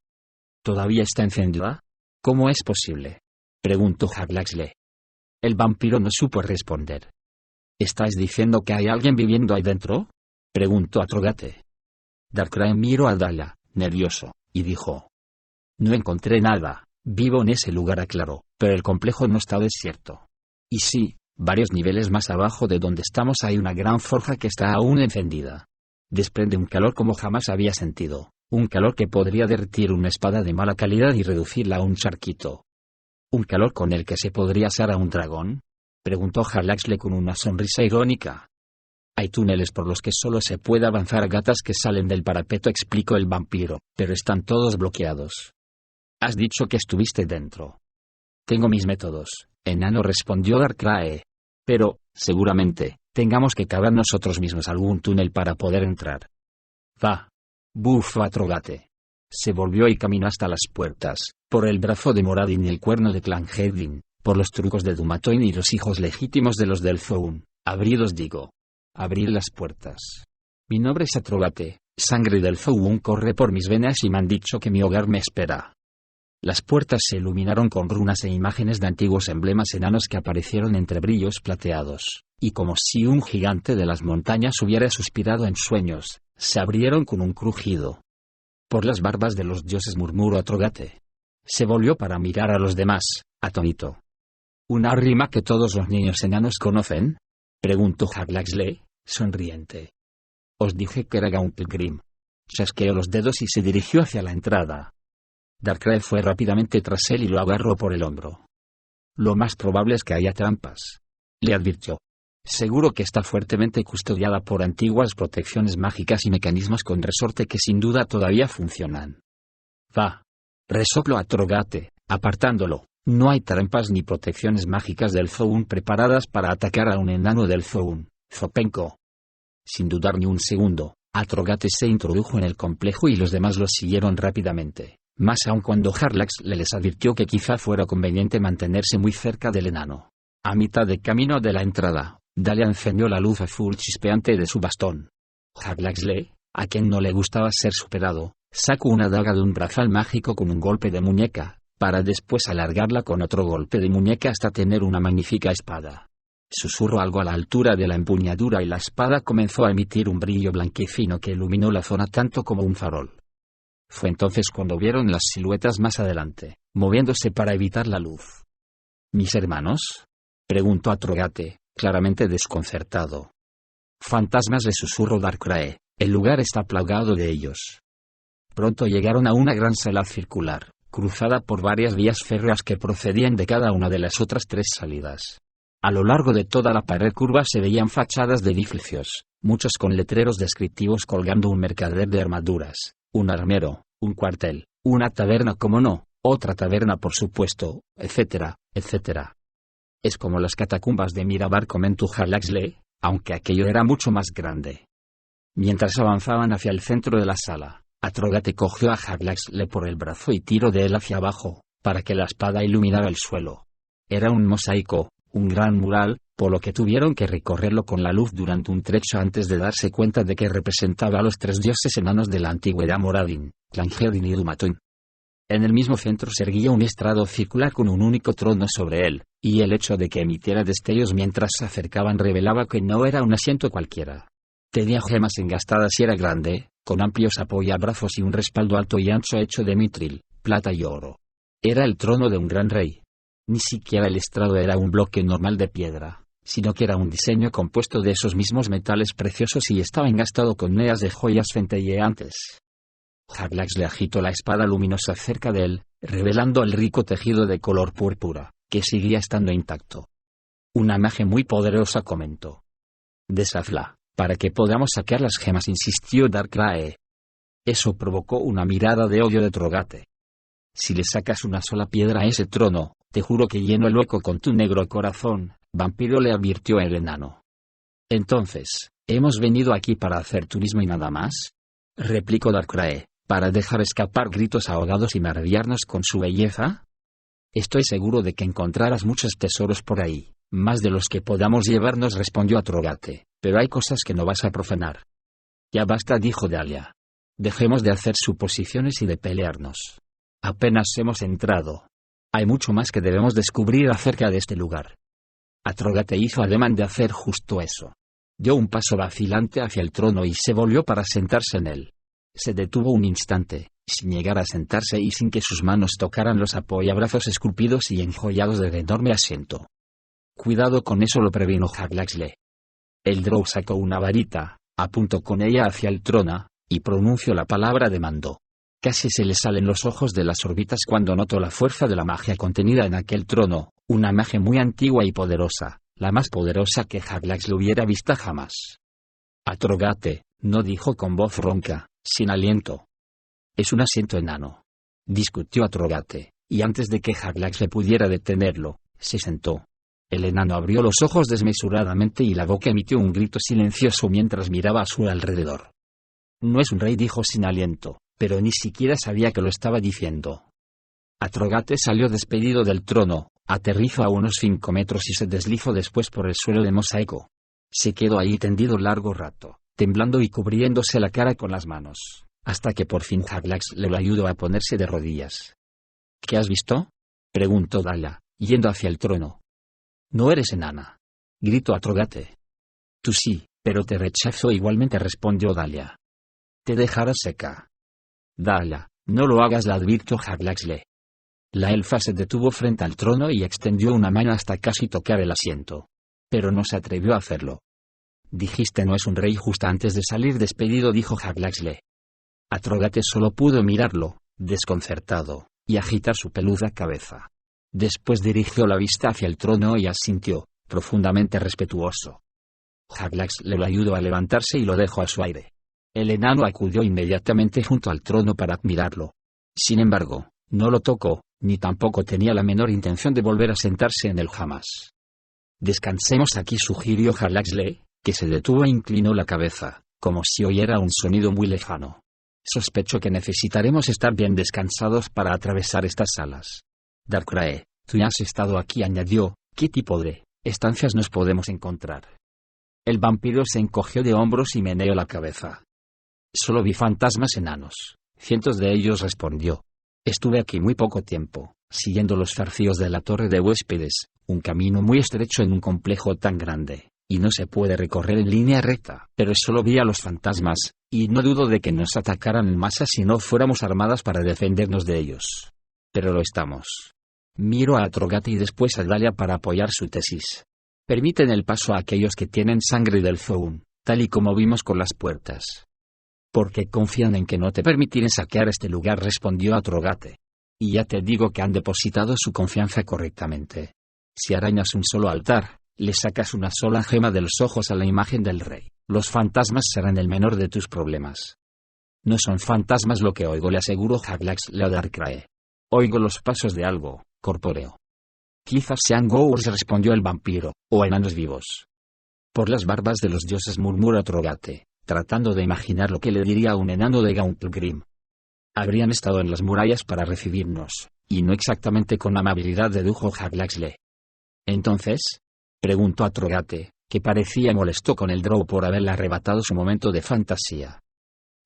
¿Todavía está encendida? ¿Cómo es posible?, preguntó Jaglaxle. El vampiro no supo responder. ¿Estáis diciendo que hay alguien viviendo ahí dentro?, preguntó Atrogate. Darkrai miró a Dala, nervioso, y dijo. No encontré nada, vivo en ese lugar, aclaró, pero el complejo no está desierto. Y sí, varios niveles más abajo de donde estamos hay una gran forja que está aún encendida. Desprende un calor como jamás había sentido, un calor que podría derretir una espada de mala calidad y reducirla a un charquito. ¿Un calor con el que se podría asar a un dragón?, preguntó Jaglaxle con una sonrisa irónica. Hay túneles por los que solo se puede avanzar a gatas que salen del parapeto, explicó el vampiro, pero están todos bloqueados. Has dicho que estuviste dentro. Tengo mis métodos, enano, respondió Darkrai. Pero, seguramente, tengamos que cavar nosotros mismos algún túnel para poder entrar. Va. Bufó Atrogate. Se volvió y caminó hasta las puertas, por el brazo de Moradin y el cuerno de Clangeddin, por los trucos de Dumatoin y los hijos legítimos de los del Zoun. Abridos, digo. Abrir las puertas. Mi nombre es Atrogate, sangre del Zoun corre por mis venas y me han dicho que mi hogar me espera. Las puertas se iluminaron con runas e imágenes de antiguos emblemas enanos que aparecieron entre brillos plateados, y como si un gigante de las montañas hubiera suspirado en sueños, se abrieron con un crujido. Por las barbas de los dioses, murmuró Atrogate. Se volvió para mirar a los demás, atónito. ¿Una rima que todos los niños enanos conocen? Preguntó Haglaxle, sonriente. Os dije que era Gauntlegrim. Chasqueó los dedos y se dirigió hacia la entrada. Darkrai fue rápidamente tras él y lo agarró por el hombro. Lo más probable es que haya trampas, le advirtió. Seguro que está fuertemente custodiada por antiguas protecciones mágicas y mecanismos con resorte que sin duda todavía funcionan. Va. Resopló Atrogate, apartándolo. No hay trampas ni protecciones mágicas del Zoun preparadas para atacar a un enano del Zoun, Zopenko. Sin dudar ni un segundo, Atrogate se introdujo en el complejo y los demás lo siguieron rápidamente, más aún cuando Harlaxle les advirtió que quizá fuera conveniente mantenerse muy cerca del enano. A mitad de camino de la entrada, Dahlia encendió la luz azul chispeante de su bastón. Harlaxle, a quien no le gustaba ser superado, sacó una daga de un brazal mágico con un golpe de muñeca, para después alargarla con otro golpe de muñeca hasta tener una magnífica espada. Susurró algo a la altura de la empuñadura y la espada comenzó a emitir un brillo blanquecino que iluminó la zona tanto como un farol. Fue entonces cuando vieron las siluetas más adelante, moviéndose para evitar la luz. ¿Mis hermanos?, preguntó Atrogate, claramente desconcertado. Fantasmas, le susurró Darkrai, el lugar está plagado de ellos. Pronto llegaron a una gran sala circular, cruzada por varias vías férreas que procedían de cada una de las otras 3 salidas. A lo largo de toda la pared curva se veían fachadas de edificios, muchos con letreros descriptivos colgando un mercader de armaduras, un armero, un cuartel, una taberna como no, otra taberna por supuesto, etcétera, etcétera. Es como las catacumbas de Mirabar, comentó Harlaxle, aunque aquello era mucho más grande. Mientras avanzaban hacia el centro de la sala, Atrogate cogió a Harlaxle por el brazo y tiró de él hacia abajo, para que la espada iluminara el suelo. Era un mosaico, un gran mural, por lo que tuvieron que recorrerlo con la luz durante un trecho antes de darse cuenta de que representaba a los 3 dioses enanos de la antigüedad: Moradin, Tlangedin y Dumatón. En el mismo centro se erguía un estrado circular con un único trono sobre él, y el hecho de que emitiera destellos mientras se acercaban revelaba que no era un asiento cualquiera. Tenía gemas engastadas y era grande, con amplios apoyabrazos y un respaldo alto y ancho hecho de mitril, plata y oro. Era el trono de un gran rey. Ni siquiera el estrado era un bloque normal de piedra, sino que era un diseño compuesto de esos mismos metales preciosos y estaba engastado con neas de joyas centelleantes. Harlaxle agitó la espada luminosa cerca de él, revelando el rico tejido de color púrpura, que seguía estando intacto. Una magia muy poderosa, comentó. Deshazla, para que podamos sacar las gemas, insistió Darkrai. Eso provocó una mirada de odio de Atrogate. Si le sacas una sola piedra a ese trono, te juro que lleno el hueco con tu negro corazón, vampiro, le advirtió el enano. Entonces, ¿hemos venido aquí para hacer turismo y nada más?, replicó Darkrai, ¿para dejar escapar gritos ahogados y maravillarnos con su belleza? Estoy seguro de que encontrarás muchos tesoros por ahí, más de los que podamos llevarnos, respondió Atrogate, pero hay cosas que no vas a profanar. Ya basta, dijo Dahlia. Dejemos de hacer suposiciones y de pelearnos. Apenas hemos entrado. Hay mucho más que debemos descubrir acerca de este lugar. Atrogate hizo ademán de hacer justo eso. Dio un paso vacilante hacia el trono y se volvió para sentarse en él. Se detuvo un instante, sin llegar a sentarse y sin que sus manos tocaran los apoyabrazos esculpidos y enjollados del enorme asiento. Cuidado con eso, lo previno Harlaxle. El Drow sacó una varita, apuntó con ella hacia el trono, y pronunció la palabra de mando. Casi se le salen los ojos de las órbitas cuando notó la fuerza de la magia contenida en aquel trono, una magia muy antigua y poderosa, la más poderosa que Harlaxle hubiera visto jamás. Atrogate, no, dijo con voz ronca, sin aliento. Es un asiento enano, discutió Atrogate, y antes de que Harlaxle pudiera detenerlo, se sentó. El enano abrió los ojos desmesuradamente y la boca emitió un grito silencioso mientras miraba a su alrededor. No es un rey, dijo sin aliento, pero ni siquiera sabía que lo estaba diciendo. Atrogate salió despedido del trono, aterrizó a unos 5 metros y se deslizó después por el suelo de mosaico. Se quedó ahí tendido largo rato, temblando y cubriéndose la cara con las manos, hasta que por fin Harlaxle lo ayudó a ponerse de rodillas. ¿Qué has visto?, preguntó Dahlia, yendo hacia el trono. No eres enana, gritó Atrogate. Tú sí, pero te rechazo igualmente, respondió Dahlia. Te dejarás seca. Dahlia, no lo hagas, la advirtió Harlaxle. La elfa se detuvo frente al trono y extendió una mano hasta casi tocar el asiento. Pero no se atrevió a hacerlo. Dijiste no es un rey justo antes de salir despedido, dijo Hylaxle. Atrogate solo pudo mirarlo, desconcertado, y agitar su peluda cabeza. Después dirigió la vista hacia el trono y asintió, profundamente respetuoso. Hylaxle lo ayudó a levantarse y lo dejó a su aire. El enano acudió inmediatamente junto al trono para admirarlo. Sin embargo, no lo tocó, ni tampoco tenía la menor intención de volver a sentarse en él jamás. Descansemos aquí, sugirió Hylaxle, que se detuvo e inclinó la cabeza, como si oyera un sonido muy lejano. Sospecho que necesitaremos estar bien descansados para atravesar estas salas. Darkrai, tú ya has estado aquí, añadió, ¿qué tipo de estancias nos podemos encontrar? El vampiro se encogió de hombros y meneó la cabeza. Solo vi fantasmas enanos, cientos de ellos, respondió. Estuve aquí muy poco tiempo, siguiendo los zarcillos de la torre de huéspedes, un camino muy estrecho en un complejo tan grande, y no se puede recorrer en línea recta. Pero solo vi a los fantasmas, y no dudo de que nos atacaran en masa si no fuéramos armadas para defendernos de ellos. Pero lo estamos. Miro a Atrogate y después a Dahlia para apoyar su tesis. Permiten el paso a aquellos que tienen sangre del Zoun, tal y como vimos con las puertas. Porque confían en que no te permitiré saquear este lugar, respondió Atrogate. Y ya te digo que han depositado su confianza correctamente. Si arañas un solo altar, le sacas una sola gema de los ojos a la imagen del rey, los fantasmas serán el menor de tus problemas. No son fantasmas lo que oigo, le aseguró Hylaxle a Darkrai. Oigo los pasos de algo corpóreo. Quizás sean ghouls, respondió el vampiro, o enanos vivos. Por las barbas de los dioses, murmuró Atrogate, tratando de imaginar lo que le diría a un enano de Gauntlegrim. Habrían estado en las murallas para recibirnos, y no exactamente con amabilidad, dedujo Hylaxle. Entonces, preguntó Atrogate, que parecía molesto con el drow por haberle arrebatado su momento de fantasía.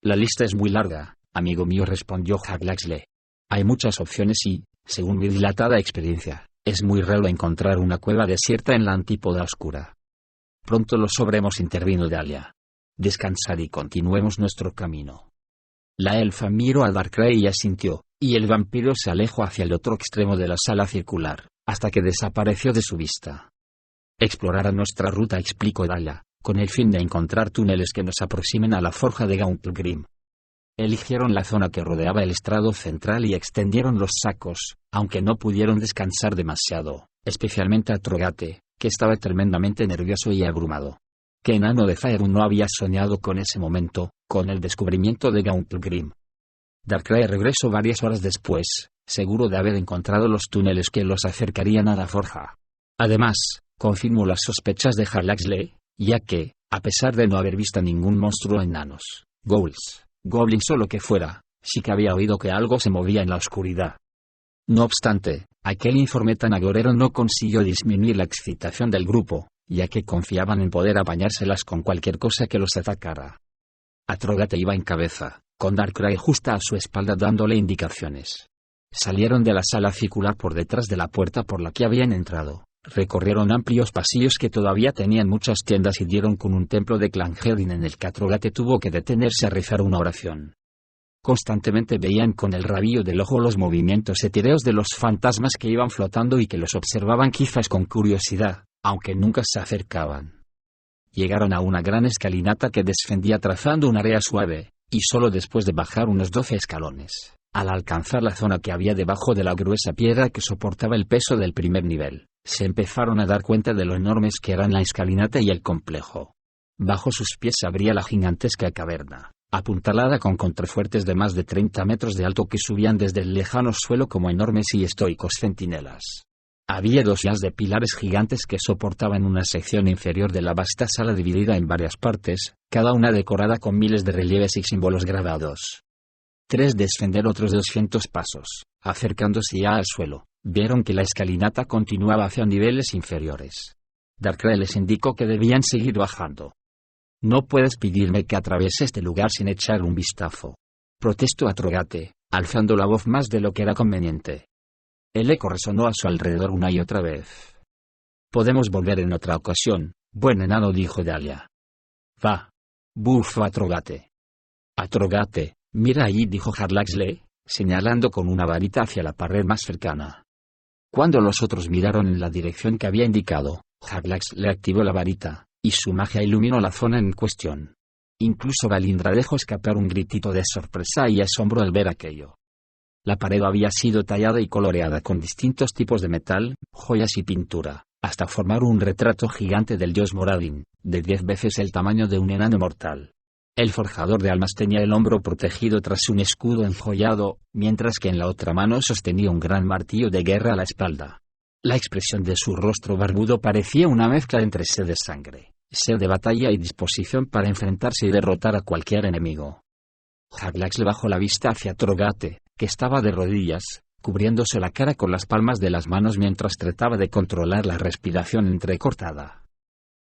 La lista es muy larga, amigo mío, respondió Hylaxle. Hay muchas opciones y, según mi dilatada experiencia, es muy raro encontrar una cueva desierta en la antípoda oscura. Pronto lo sabremos, intervino Dahlia. Descansad y continuemos nuestro camino. La elfa miró a Darkrai y asintió, y el vampiro se alejó hacia el otro extremo de la sala circular, hasta que desapareció de su vista. Explorará nuestra ruta, explicó Dahlia, con el fin de encontrar túneles que nos aproximen a la forja de Gauntlegrim. Eligieron la zona que rodeaba el estrado central y extendieron los sacos, aunque no pudieron descansar demasiado, especialmente Atrogate, que estaba tremendamente nervioso y abrumado. ¿Qué enano de Faerun no había soñado con ese momento, con el descubrimiento de Gauntlegrim? Darkrai regresó varias horas después, seguro de haber encontrado los túneles que los acercarían a la forja. Además, confirmó las sospechas de Hylaxle, ya que, a pesar de no haber visto ningún monstruo enanos, ghouls, goblins o lo que fuera, sí que había oído que algo se movía en la oscuridad. No obstante, aquel informe tan agorero no consiguió disminuir la excitación del grupo, ya que confiaban en poder apañárselas con cualquier cosa que los atacara. Atrogate iba en cabeza, con Darkrai justa a su espalda dándole indicaciones. Salieron de la sala circular por detrás de la puerta por la que habían entrado, recorrieron amplios pasillos que todavía tenían muchas tiendas y dieron con un templo de Clangeddin en el que Atrogate tuvo que detenerse a rezar una oración. Constantemente veían con el rabillo del ojo los movimientos etéreos de los fantasmas que iban flotando y que los observaban quizás con curiosidad, aunque nunca se acercaban. Llegaron a una gran escalinata que descendía trazando un área suave, y solo después de bajar unos 12 escalones, al alcanzar la zona que había debajo de la gruesa piedra que soportaba el peso del primer nivel, se empezaron a dar cuenta de lo enormes que eran la escalinata y el complejo. Bajo sus pies se abría la gigantesca caverna, apuntalada con contrafuertes de más de 30 metros de alto que subían desde el lejano suelo como enormes y estoicos centinelas. Había 2 hilas de pilares gigantes que soportaban una sección inferior de la vasta sala dividida en varias partes, cada una decorada con miles de relieves y símbolos grabados. Tras descender otros 200 pasos, acercándose ya al suelo, vieron que la escalinata continuaba hacia niveles inferiores. Darkrai les indicó que debían seguir bajando. «No puedes pedirme que atraviese este lugar sin echar un vistazo», protestó Atrogate, alzando la voz más de lo que era conveniente. El eco resonó a su alrededor una y otra vez. «Podemos volver en otra ocasión, buen enano», dijo Dahlia. «Va», bufó Atrogate. «Atrogate, mira allí», dijo Hylaxle, señalando con una varita hacia la pared más cercana. Cuando los otros miraron en la dirección que había indicado, Harlax le activó la varita, y su magia iluminó la zona en cuestión. Incluso Valindra dejó escapar un gritito de sorpresa y asombro al ver aquello. La pared había sido tallada y coloreada con distintos tipos de metal, joyas y pintura, hasta formar un retrato gigante del dios Moradin, de 10 veces el tamaño de un enano mortal. El forjador de almas tenía el hombro protegido tras un escudo enjollado, mientras que en la otra mano sostenía un gran martillo de guerra a la espalda. La expresión de su rostro barbudo parecía una mezcla entre sed de sangre, sed de batalla y disposición para enfrentarse y derrotar a cualquier enemigo. Harlax le bajó la vista hacia Trogate, que estaba de rodillas, cubriéndose la cara con las palmas de las manos mientras trataba de controlar la respiración entrecortada.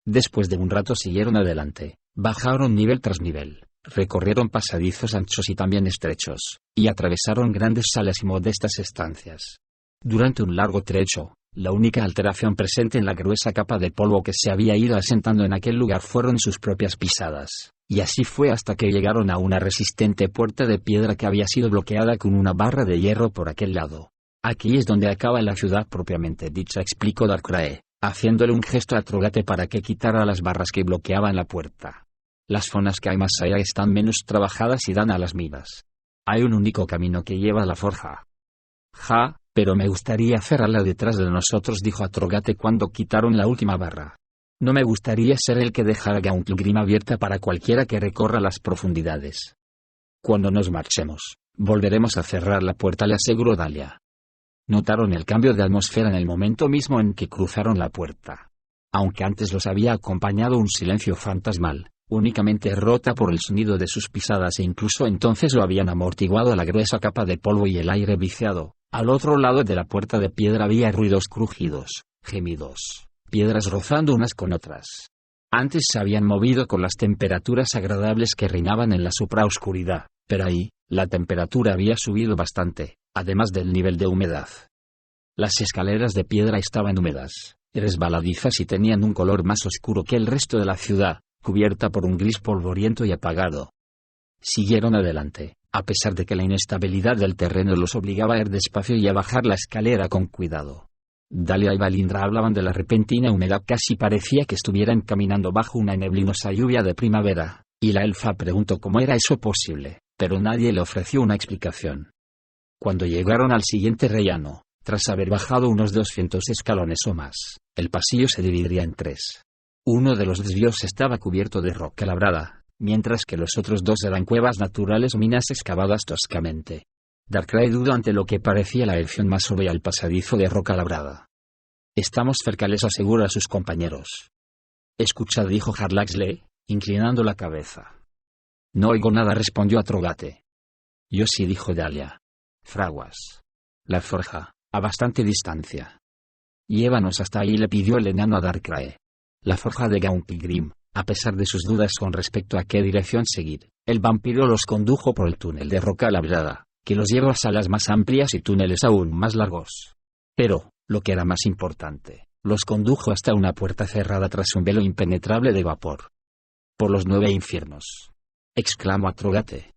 Después de un rato siguieron adelante, bajaron nivel tras nivel, recorrieron pasadizos anchos y también estrechos, y atravesaron grandes salas y modestas estancias. Durante un largo trecho, la única alteración presente en la gruesa capa de polvo que se había ido asentando en aquel lugar fueron sus propias pisadas, y así fue hasta que llegaron a una resistente puerta de piedra que había sido bloqueada con una barra de hierro por aquel lado. Aquí es donde acaba la ciudad propiamente dicha, explicó Darkrai, haciéndole un gesto a Trogate para que quitara las barras que bloqueaban la puerta. Las zonas que hay más allá están menos trabajadas y dan a las minas. Hay un único camino que lleva a la forja. Pero me gustaría cerrarla detrás de nosotros, dijo a Trogate cuando quitaron la última barra. No me gustaría ser el que dejara Gauntlegrim abierta para cualquiera que recorra las profundidades. Cuando nos marchemos, volveremos a cerrar la puerta, le aseguró Dahlia. Notaron el cambio de atmósfera en el momento mismo en que cruzaron la puerta. Aunque antes los había acompañado un silencio fantasmal, únicamente rota por el sonido de sus pisadas, e incluso entonces lo habían amortiguado la gruesa capa de polvo y el aire viciado. Al otro lado de la puerta de piedra había ruidos, crujidos, gemidos, piedras rozando unas con otras. Antes se habían movido con las temperaturas agradables que reinaban en la supraoscuridad, pero ahí, la temperatura había subido bastante, además del nivel de humedad. Las escaleras de piedra estaban húmedas, resbaladizas y tenían un color más oscuro que el resto de la ciudad, cubierta por un gris polvoriento y apagado. Siguieron adelante, a pesar de que la inestabilidad del terreno los obligaba a ir despacio y a bajar la escalera con cuidado. Dahlia y Valindra hablaban de la repentina humedad, casi parecía que estuvieran caminando bajo una neblinosa lluvia de primavera, y la elfa preguntó cómo era eso posible, pero nadie le ofreció una explicación. Cuando llegaron al siguiente rellano, tras haber bajado unos 200 escalones o más, el pasillo se dividiría en 3. Uno de los desvíos estaba cubierto de roca labrada, mientras que los otros 2 eran cuevas naturales o minas excavadas toscamente. Darkrai dudó ante lo que parecía la elección más obvia, al pasadizo de roca labrada. Estamos cerca, les aseguró a sus compañeros. Escuchad, dijo Harlaxle, inclinando la cabeza. No oigo nada, respondió Trogate. Yo sí, dijo Dahlia. Fraguas. La forja, a bastante distancia. Llévanos hasta ahí, le pidió el enano a Darkrai. La forja de Gauntlegrim. A pesar de sus dudas con respecto a qué dirección seguir, el vampiro los condujo por el túnel de roca labrada, que los llevó a salas más amplias y túneles aún más largos. Pero, lo que era más importante, los condujo hasta una puerta cerrada tras un velo impenetrable de vapor. Por los 9 infiernos, exclamó Trogate.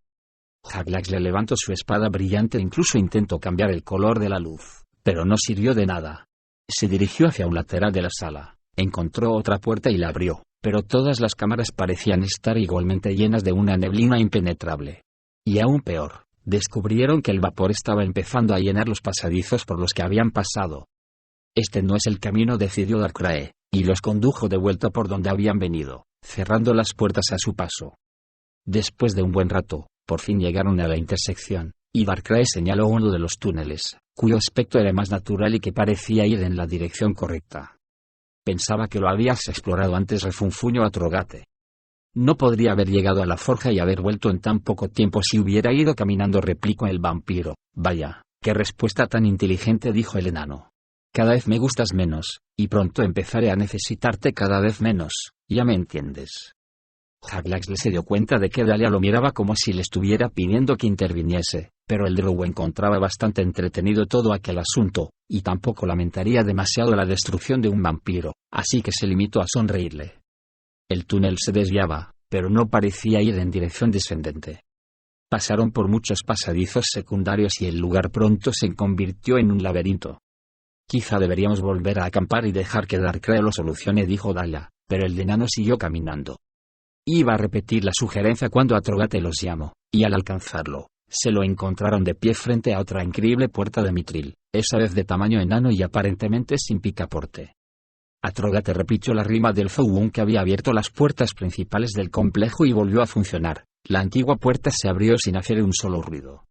Harlax le levantó su espada brillante e incluso intentó cambiar el color de la luz, pero no sirvió de nada. Se dirigió hacia un lateral de la sala, encontró otra puerta y la abrió. Pero todas las cámaras parecían estar igualmente llenas de una neblina impenetrable. Y aún peor, descubrieron que el vapor estaba empezando a llenar los pasadizos por los que habían pasado. Este no es el camino, decidió Darkrai, y los condujo de vuelta por donde habían venido, cerrando las puertas a su paso. Después de un buen rato, por fin llegaron a la intersección, y Darkrai señaló uno de los túneles, cuyo aspecto era más natural y que parecía ir en la dirección correcta. Pensaba que lo habías explorado antes, refunfuñó a Trogate. No podría haber llegado a la forja y haber vuelto en tan poco tiempo si hubiera ido caminando, replicó el vampiro. Vaya, qué respuesta tan inteligente, dijo el enano. Cada vez me gustas menos, y pronto empezaré a necesitarte cada vez menos, ya me entiendes. Harlax se dio cuenta de que Dahlia lo miraba como si le estuviera pidiendo que interviniese, pero el Drow encontraba bastante entretenido todo aquel asunto, y tampoco lamentaría demasiado la destrucción de un vampiro, así que se limitó a sonreírle. El túnel se desviaba, pero no parecía ir en dirección descendente. Pasaron por muchos pasadizos secundarios y el lugar pronto se convirtió en un laberinto. Quizá deberíamos volver a acampar y dejar que Darkrai lo solucione, dijo Dahlia, pero el enano siguió caminando. Iba a repetir la sugerencia cuando Atrogate los llamó, y al alcanzarlo, se lo encontraron de pie frente a otra increíble puerta de mitril, esa vez de tamaño enano y aparentemente sin picaporte. Atrogate repitió la rima del Zouun que había abierto las puertas principales del complejo y volvió a funcionar. La antigua puerta se abrió sin hacer un solo ruido.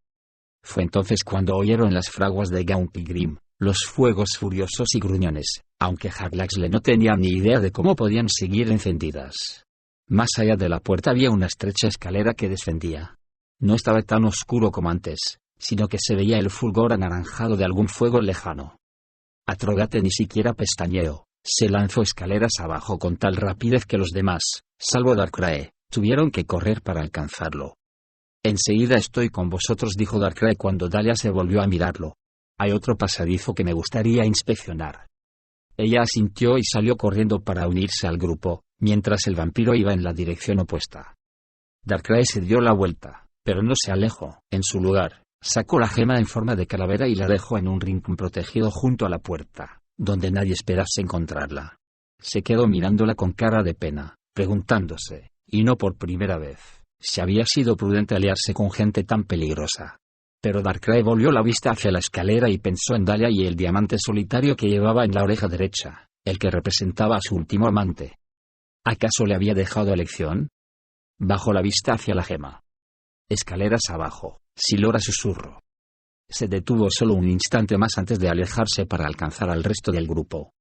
Fue entonces cuando oyeron las fraguas de Gauntlet Grim, los fuegos furiosos y gruñones, aunque Harlaxle no tenía ni idea de cómo podían seguir encendidas. Más allá de la puerta había una estrecha escalera que descendía. No estaba tan oscuro como antes, sino que se veía el fulgor anaranjado de algún fuego lejano. Atrogate ni siquiera pestañeó, se lanzó escaleras abajo con tal rapidez que los demás, salvo Darkrai, tuvieron que correr para alcanzarlo. Enseguida estoy con vosotros, dijo Darkrai cuando Dahlia se volvió a mirarlo. Hay otro pasadizo que me gustaría inspeccionar. Ella asintió y salió corriendo para unirse al grupo, mientras el vampiro iba en la dirección opuesta. Darkrai se dio la vuelta, pero no se alejó. En su lugar, sacó la gema en forma de calavera y la dejó en un rincón protegido junto a la puerta, donde nadie esperase encontrarla. Se quedó mirándola con cara de pena, preguntándose, y no por primera vez, si había sido prudente aliarse con gente tan peligrosa. Pero Darkrai volvió la vista hacia la escalera y pensó en Dahlia y el diamante solitario que llevaba en la oreja derecha, el que representaba a su último amante. ¿Acaso le había dejado elección? Bajó la vista hacia la gema. Escaleras abajo, Silora susurró. Se detuvo solo un instante más antes de alejarse para alcanzar al resto del grupo.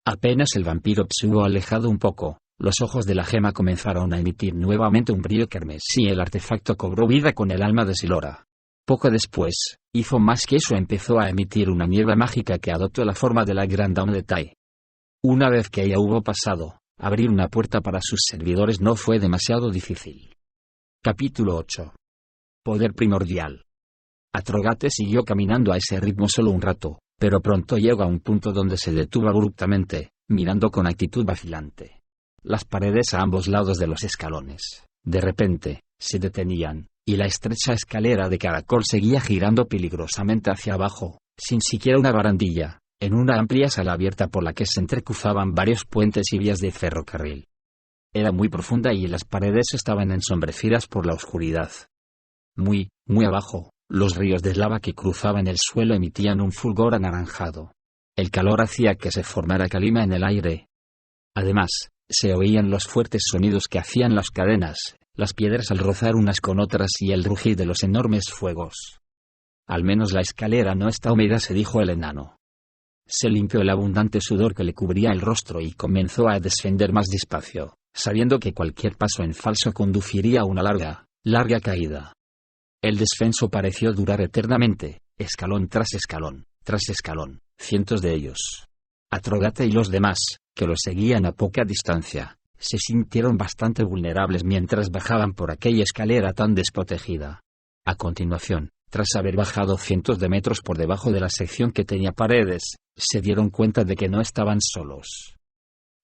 Apenas el vampiro se hubo alejado un poco, los ojos de la gema comenzaron a emitir nuevamente un brillo carmesí y el artefacto cobró vida con el alma de Silora. Poco después, hizo más que eso, empezó a emitir una niebla mágica que adoptó la forma de la Gran Dame de Tai. Una vez que ella hubo pasado, abrir una puerta para sus servidores no fue demasiado difícil. Capítulo 8. Poder primordial. Atrogate siguió caminando a ese ritmo solo un rato, pero pronto llegó a un punto donde se detuvo abruptamente, mirando con actitud vacilante. Las paredes a ambos lados de los escalones, de repente, se detenían, y la estrecha escalera de caracol seguía girando peligrosamente hacia abajo, sin siquiera una barandilla, en una amplia sala abierta por la que se entrecruzaban varios puentes y vías de ferrocarril. Era muy profunda y las paredes estaban ensombrecidas por la oscuridad. Muy abajo, los ríos de lava que cruzaban el suelo emitían un fulgor anaranjado. El calor hacía que se formara calima en el aire. Además, se oían los fuertes sonidos que hacían las cadenas, las piedras al rozar unas con otras y el rugir de los enormes fuegos. Al menos la escalera no está húmeda, se dijo el enano. Se limpió el abundante sudor que le cubría el rostro y comenzó a descender más despacio, sabiendo que cualquier paso en falso conduciría a una larga caída. El descenso pareció durar eternamente, escalón tras escalón, cientos de ellos. Atrogate y los demás, que los seguían a poca distancia, se sintieron bastante vulnerables mientras bajaban por aquella escalera tan desprotegida. A continuación, tras haber bajado cientos de metros por debajo de la sección que tenía paredes, se dieron cuenta de que no estaban solos.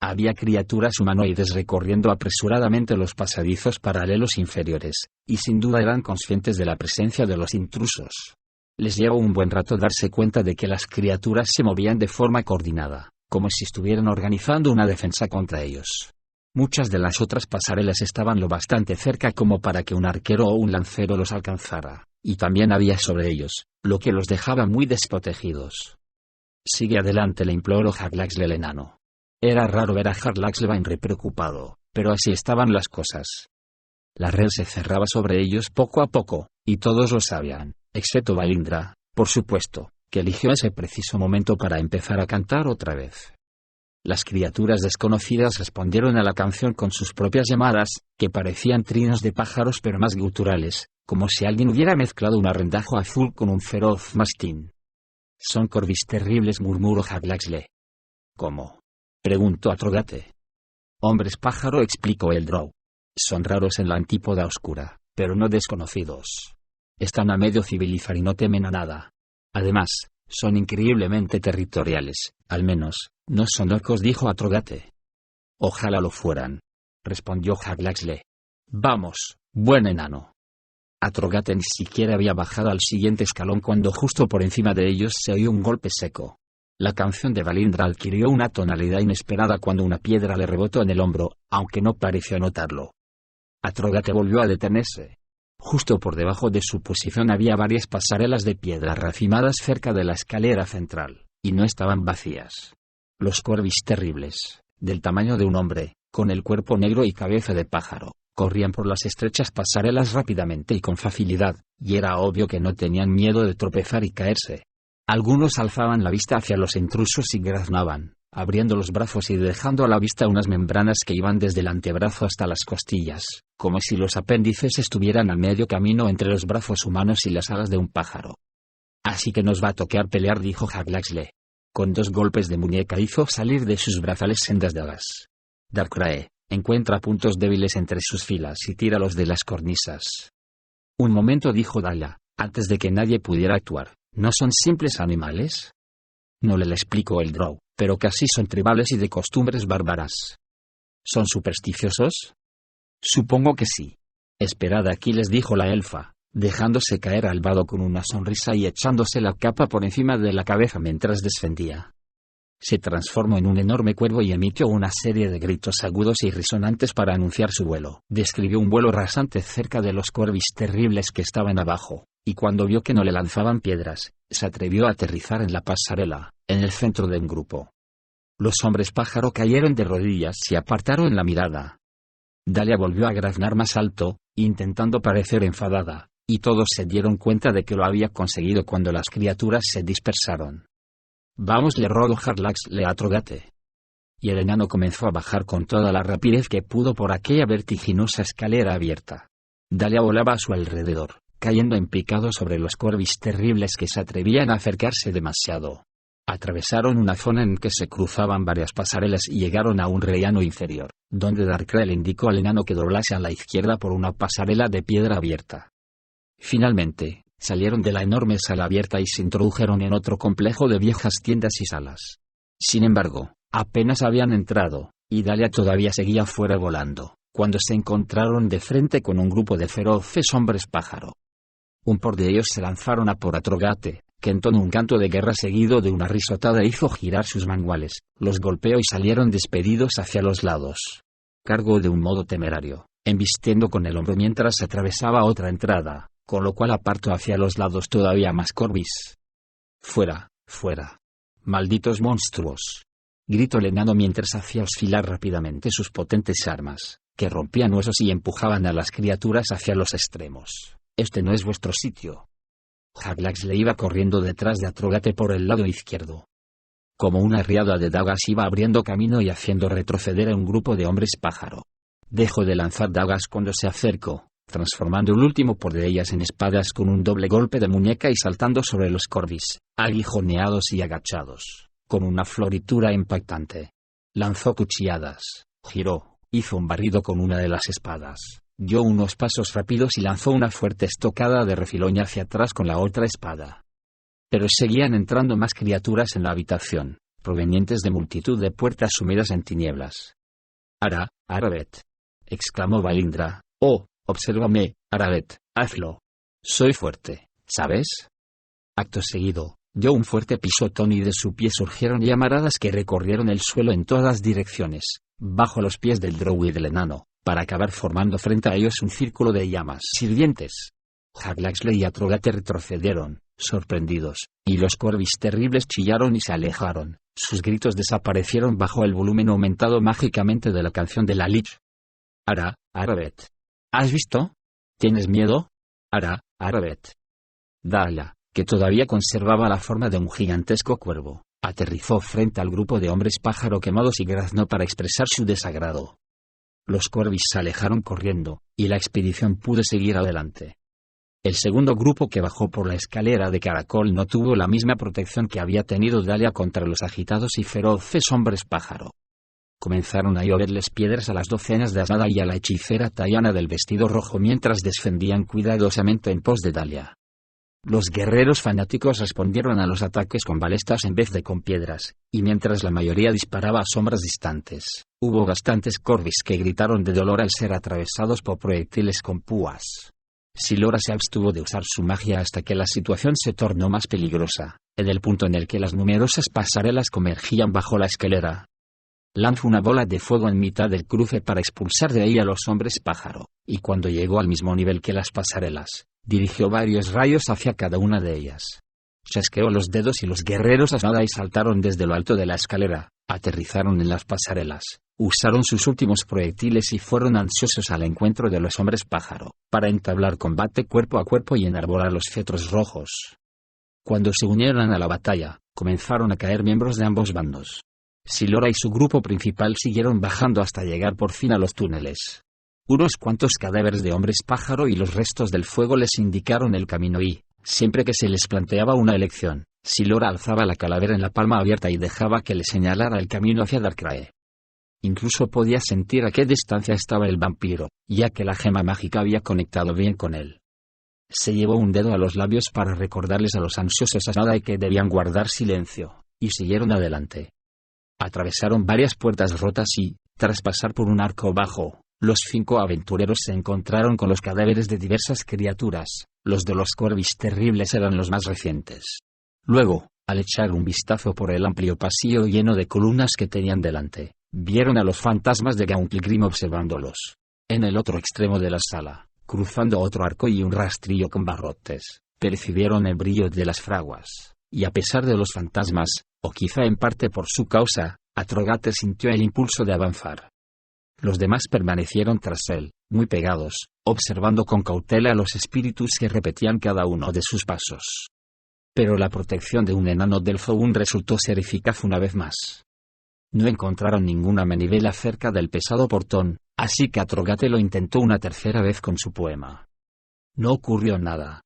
Había criaturas humanoides recorriendo apresuradamente los pasadizos paralelos inferiores, y sin duda eran conscientes de la presencia de los intrusos. Les llevó un buen rato darse cuenta de que las criaturas se movían de forma coordinada, como si estuvieran organizando una defensa contra ellos. Muchas de las otras pasarelas estaban lo bastante cerca como para que un arquero o un lancero los alcanzara, y también había sobre ellos, lo que los dejaba muy desprotegidos. Sigue adelante, le imploró Harlaxle el enano. Era raro ver a Harlaxle preocupado, pero así estaban las cosas. La red se cerraba sobre ellos poco a poco, y todos lo sabían, excepto Valindra, por supuesto, que eligió ese preciso momento para empezar a cantar otra vez. Las criaturas desconocidas respondieron a la canción con sus propias llamadas, que parecían trinos de pájaros pero más guturales, como si alguien hubiera mezclado un arrendajo azul con un feroz mastín. Son corvis terribles, murmuró Harlaxle. ¿Cómo? Preguntó Atrogate. Hombres pájaro, explicó el drow. Son raros en la antípoda oscura, pero no desconocidos. Están a medio civilizar y no temen a nada. Además, son increíblemente territoriales, al menos, no son orcos, dijo Atrogate. Ojalá lo fueran, respondió Harlaxle. Vamos, buen enano. Atrogate ni siquiera había bajado al siguiente escalón cuando justo por encima de ellos se oyó un golpe seco. La canción de Valindra adquirió una tonalidad inesperada cuando una piedra le rebotó en el hombro, aunque no pareció notarlo. Atrogate volvió a detenerse. Justo por debajo de su posición había varias pasarelas de piedra racimadas cerca de la escalera central, y no estaban vacías. Los corvis terribles, del tamaño de un hombre, con el cuerpo negro y cabeza de pájaro, corrían por las estrechas pasarelas rápidamente y con facilidad, y era obvio que no tenían miedo de tropezar y caerse. Algunos alzaban la vista hacia los intrusos y graznaban, abriendo los brazos y dejando a la vista unas membranas que iban desde el antebrazo hasta las costillas, como si los apéndices estuvieran a medio camino entre los brazos humanos y las alas de un pájaro. «Así que nos va a tocar pelear», dijo Haglaxle. Con 2 golpes de muñeca hizo salir de sus brazales sendas dagas. «Darkrai, encuentra puntos débiles entre sus filas y tíralos de las cornisas». «Un momento», dijo Dahlia, antes de que nadie pudiera actuar. ¿No son simples animales? No le explicó el Drow, pero casi son tribales y de costumbres bárbaras. ¿Son supersticiosos? Supongo que sí. Esperad aquí, les dijo la elfa, dejándose caer al vado con una sonrisa y echándose la capa por encima de la cabeza mientras descendía. Se transformó en un enorme cuervo y emitió una serie de gritos agudos y resonantes para anunciar su vuelo. Describió un vuelo rasante cerca de los corvis terribles que estaban abajo, y cuando vio que no le lanzaban piedras, se atrevió a aterrizar en la pasarela, en el centro de un grupo. Los hombres pájaro cayeron de rodillas y apartaron la mirada. Dahlia volvió a graznar más alto, intentando parecer enfadada, y todos se dieron cuenta de que lo había conseguido cuando las criaturas se dispersaron. «Vamos», le rogó Haglaxle a Atrogate. Y el enano comenzó a bajar con toda la rapidez que pudo por aquella vertiginosa escalera abierta. Dahlia volaba a su alrededor, cayendo en picado sobre los corvis terribles que se atrevían a acercarse demasiado. Atravesaron una zona en que se cruzaban varias pasarelas y llegaron a un rellano inferior, donde Darkrai le indicó al enano que doblase a la izquierda por una pasarela de piedra abierta. Finalmente, salieron de la enorme sala abierta y se introdujeron en otro complejo de viejas tiendas y salas. Sin embargo, apenas habían entrado, y Dahlia todavía seguía fuera volando, cuando se encontraron de frente con un grupo de feroces hombres pájaro. Un par de ellos se lanzaron a por Atrogate, que entonó un canto de guerra seguido de una risotada e hizo girar sus manguales, los golpeó y salieron despedidos hacia los lados. Cargó de un modo temerario, embistiendo con el hombro mientras atravesaba otra entrada, con lo cual apartó hacia los lados todavía más corvis. «Fuera, fuera. Malditos monstruos», gritó el enano mientras hacía oscilar rápidamente sus potentes armas, que rompían huesos y empujaban a las criaturas hacia los extremos. «Este no es vuestro sitio». Haglaxle iba corriendo detrás de Atrogate por el lado izquierdo. Como una riada de dagas iba abriendo camino y haciendo retroceder a un grupo de hombres pájaro. Dejó de lanzar dagas cuando se acercó, transformando el último par de ellas en espadas con un doble golpe de muñeca y saltando sobre los corvis, aguijoneados y agachados, con una floritura impactante. Lanzó cuchilladas, giró, hizo un barrido con una de las espadas, dio unos pasos rápidos y lanzó una fuerte estocada de refilón hacia atrás con la otra espada. Pero seguían entrando más criaturas en la habitación, provenientes de multitud de puertas sumidas en tinieblas. «Aravet», exclamó Valindra. «Oh, obsérvame, Aravet, hazlo. Soy fuerte, ¿sabes?» Acto seguido, dio un fuerte pisotón y de su pie surgieron llamaradas que recorrieron el suelo en todas direcciones, bajo los pies del Drow y del enano, para acabar formando frente a ellos un círculo de llamas sirvientes. Haglaxle y Atrogate retrocedieron, sorprendidos, y los corvis terribles chillaron y se alejaron. Sus gritos desaparecieron bajo el volumen aumentado mágicamente de la canción de la Lich. «Aravet. ¿Has visto? ¿Tienes miedo? Aravet». Dahlia, que todavía conservaba la forma de un gigantesco cuervo, aterrizó frente al grupo de hombres pájaro quemados y graznó para expresar su desagrado. Los corvis se alejaron corriendo, y la expedición pudo seguir adelante. El segundo grupo que bajó por la escalera de caracol no tuvo la misma protección que había tenido Dahlia contra los agitados y feroces hombres pájaro. Comenzaron a lloverles piedras a las docenas de Asada y a la hechicera Tayana del vestido rojo mientras descendían cuidadosamente en pos de Dahlia. Los guerreros fanáticos respondieron a los ataques con balestas en vez de con piedras, y mientras la mayoría disparaba a sombras distantes, hubo bastantes corvis que gritaron de dolor al ser atravesados por proyectiles con púas. Silora se abstuvo de usar su magia hasta que la situación se tornó más peligrosa, en el punto en el que las numerosas pasarelas convergían bajo la escalera. Lanzó una bola de fuego en mitad del cruce para expulsar de ahí a los hombres pájaro, y cuando llegó al mismo nivel que las pasarelas, dirigió varios rayos hacia cada una de ellas. Chasqueó los dedos y los guerreros Asnada y saltaron desde lo alto de la escalera, aterrizaron en las pasarelas, usaron sus últimos proyectiles y fueron ansiosos al encuentro de los hombres pájaro, para entablar combate cuerpo a cuerpo y enarbolar los cetros rojos. Cuando se unieron a la batalla, comenzaron a caer miembros de ambos bandos. Silora y su grupo principal siguieron bajando hasta llegar por fin a los túneles. Unos cuantos cadáveres de hombres pájaro y los restos del fuego les indicaron el camino y, siempre que se les planteaba una elección, Silora alzaba la calavera en la palma abierta y dejaba que le señalara el camino hacia Darkrai. Incluso podía sentir a qué distancia estaba el vampiro, ya que la gema mágica había conectado bien con él. Se llevó un dedo a los labios para recordarles a los ansiosos Asnada que debían guardar silencio, y siguieron adelante. Atravesaron varias puertas rotas y, tras pasar por un arco bajo, los 5 aventureros se encontraron con los cadáveres de diversas criaturas. Los de los Corvis terribles eran los más recientes. Luego, al echar un vistazo por el amplio pasillo lleno de columnas que tenían delante, vieron a los fantasmas de Gauntlegrim observándolos. En el otro extremo de la sala, cruzando otro arco y un rastrillo con barrotes, percibieron el brillo de las fraguas, y a pesar de los fantasmas, o quizá en parte por su causa, Atrogate sintió el impulso de avanzar. Los demás permanecieron tras él, muy pegados, observando con cautela a los espíritus que repetían cada uno de sus pasos. Pero la protección de un enano del Zoun resultó ser eficaz una vez más. No encontraron ninguna manivela cerca del pesado portón, así que Atrogate lo intentó una tercera vez con su poema. No ocurrió nada.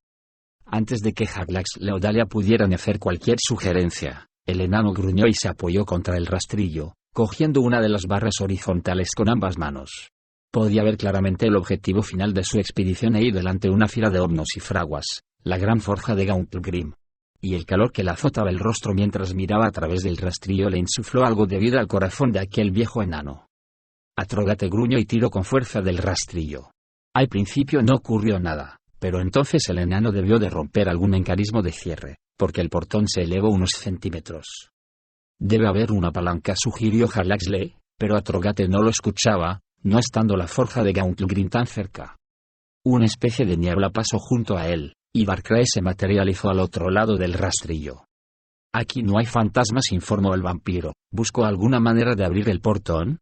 Antes de que Harlax y Odalia pudieran hacer cualquier sugerencia, el enano gruñó y se apoyó contra el rastrillo, cogiendo una de las barras horizontales con ambas manos. Podía ver claramente el objetivo final de su expedición e ir delante una fila de hornos y fraguas, la gran forja de Gauntlegrim. Y el calor que le azotaba el rostro mientras miraba a través del rastrillo le insufló algo de vida al corazón de aquel viejo enano. Atrogate gruñó y tiró con fuerza del rastrillo. Al principio no ocurrió nada, pero entonces el enano debió de romper algún mecanismo de cierre, porque el portón se elevó unos centímetros. Debe haber una palanca, sugirió Harlaxle, pero Atrogate no lo escuchaba, no estando la forja de Gauntlegrim tan cerca. Una especie de niebla pasó junto a él, y Darkrai se materializó al otro lado del rastrillo. Aquí no hay fantasmas, informó el vampiro. ¿Buscó alguna manera de abrir el portón?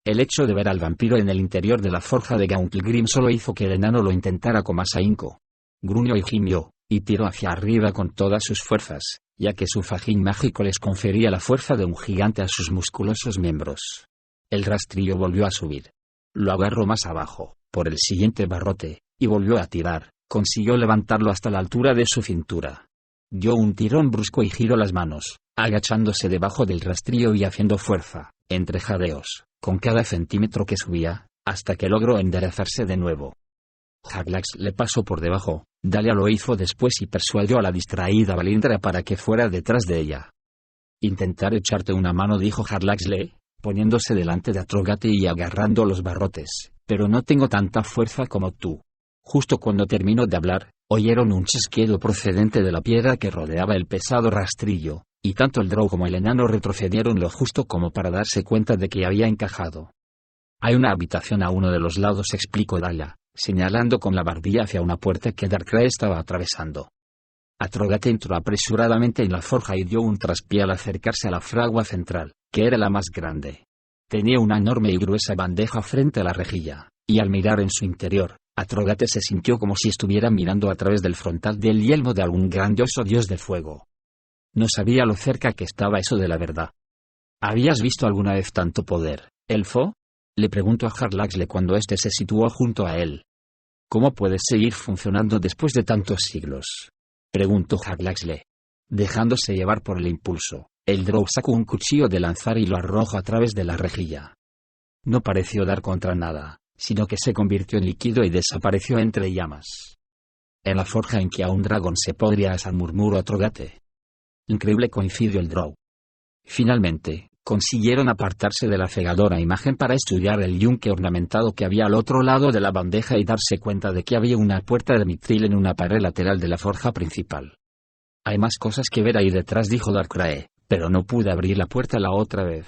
El hecho de ver al vampiro en el interior de la forja de Gauntlegrim solo hizo que el enano lo intentara con más ahínco. Gruñó y gimió, y tiró hacia arriba con todas sus fuerzas, ya que su fajín mágico les confería la fuerza de un gigante a sus musculosos miembros. El rastrillo volvió a subir. Lo agarró más abajo, por el siguiente barrote, y volvió a tirar. Consiguió levantarlo hasta la altura de su cintura. Dio un tirón brusco y giró las manos, agachándose debajo del rastrillo y haciendo fuerza, entre jadeos, con cada centímetro que subía, hasta que logró enderezarse de nuevo. Harlax le pasó por debajo, Dalia lo hizo después y persuadió a la distraída Valindra para que fuera detrás de ella. «Intentar echarte una mano», dijo Harlaxle, poniéndose delante de Atrogate y agarrando los barrotes, «pero no tengo tanta fuerza como tú». Justo cuando terminó de hablar, oyeron un chasquido procedente de la piedra que rodeaba el pesado rastrillo, y tanto el drow como el enano retrocedieron lo justo como para darse cuenta de que había encajado. «Hay una habitación a uno de los lados», explicó Dalia, señalando con la barbilla hacia una puerta que Darkrai estaba atravesando. Atrogate entró apresuradamente en la forja y dio un traspié al acercarse a la fragua central, que era la más grande. Tenía una enorme y gruesa bandeja frente a la rejilla, y al mirar en su interior, Atrogate se sintió como si estuviera mirando a través del frontal del yelmo de algún grandioso dios de fuego. No sabía lo cerca que estaba eso de la verdad. ¿Habías visto alguna vez tanto poder, elfo?, le preguntó a Harlaxle cuando éste se situó junto a él. ¿Cómo puedes seguir funcionando después de tantos siglos?, preguntó Harlaxle. Dejándose llevar por el impulso, el drow sacó un cuchillo de lanzar y lo arrojó a través de la rejilla. No pareció dar contra nada, sino que se convirtió en líquido y desapareció entre llamas. En la forja en que a un dragón se podría asar, murmuró Atrogate. Increíble, coincidió el drow. Finalmente, consiguieron apartarse de la cegadora imagen para estudiar el yunque ornamentado que había al otro lado de la bandeja y darse cuenta de que había una puerta de mitril en una pared lateral de la forja principal. «Hay más cosas que ver ahí detrás», dijo Darkrai, «pero no pude abrir la puerta la otra vez.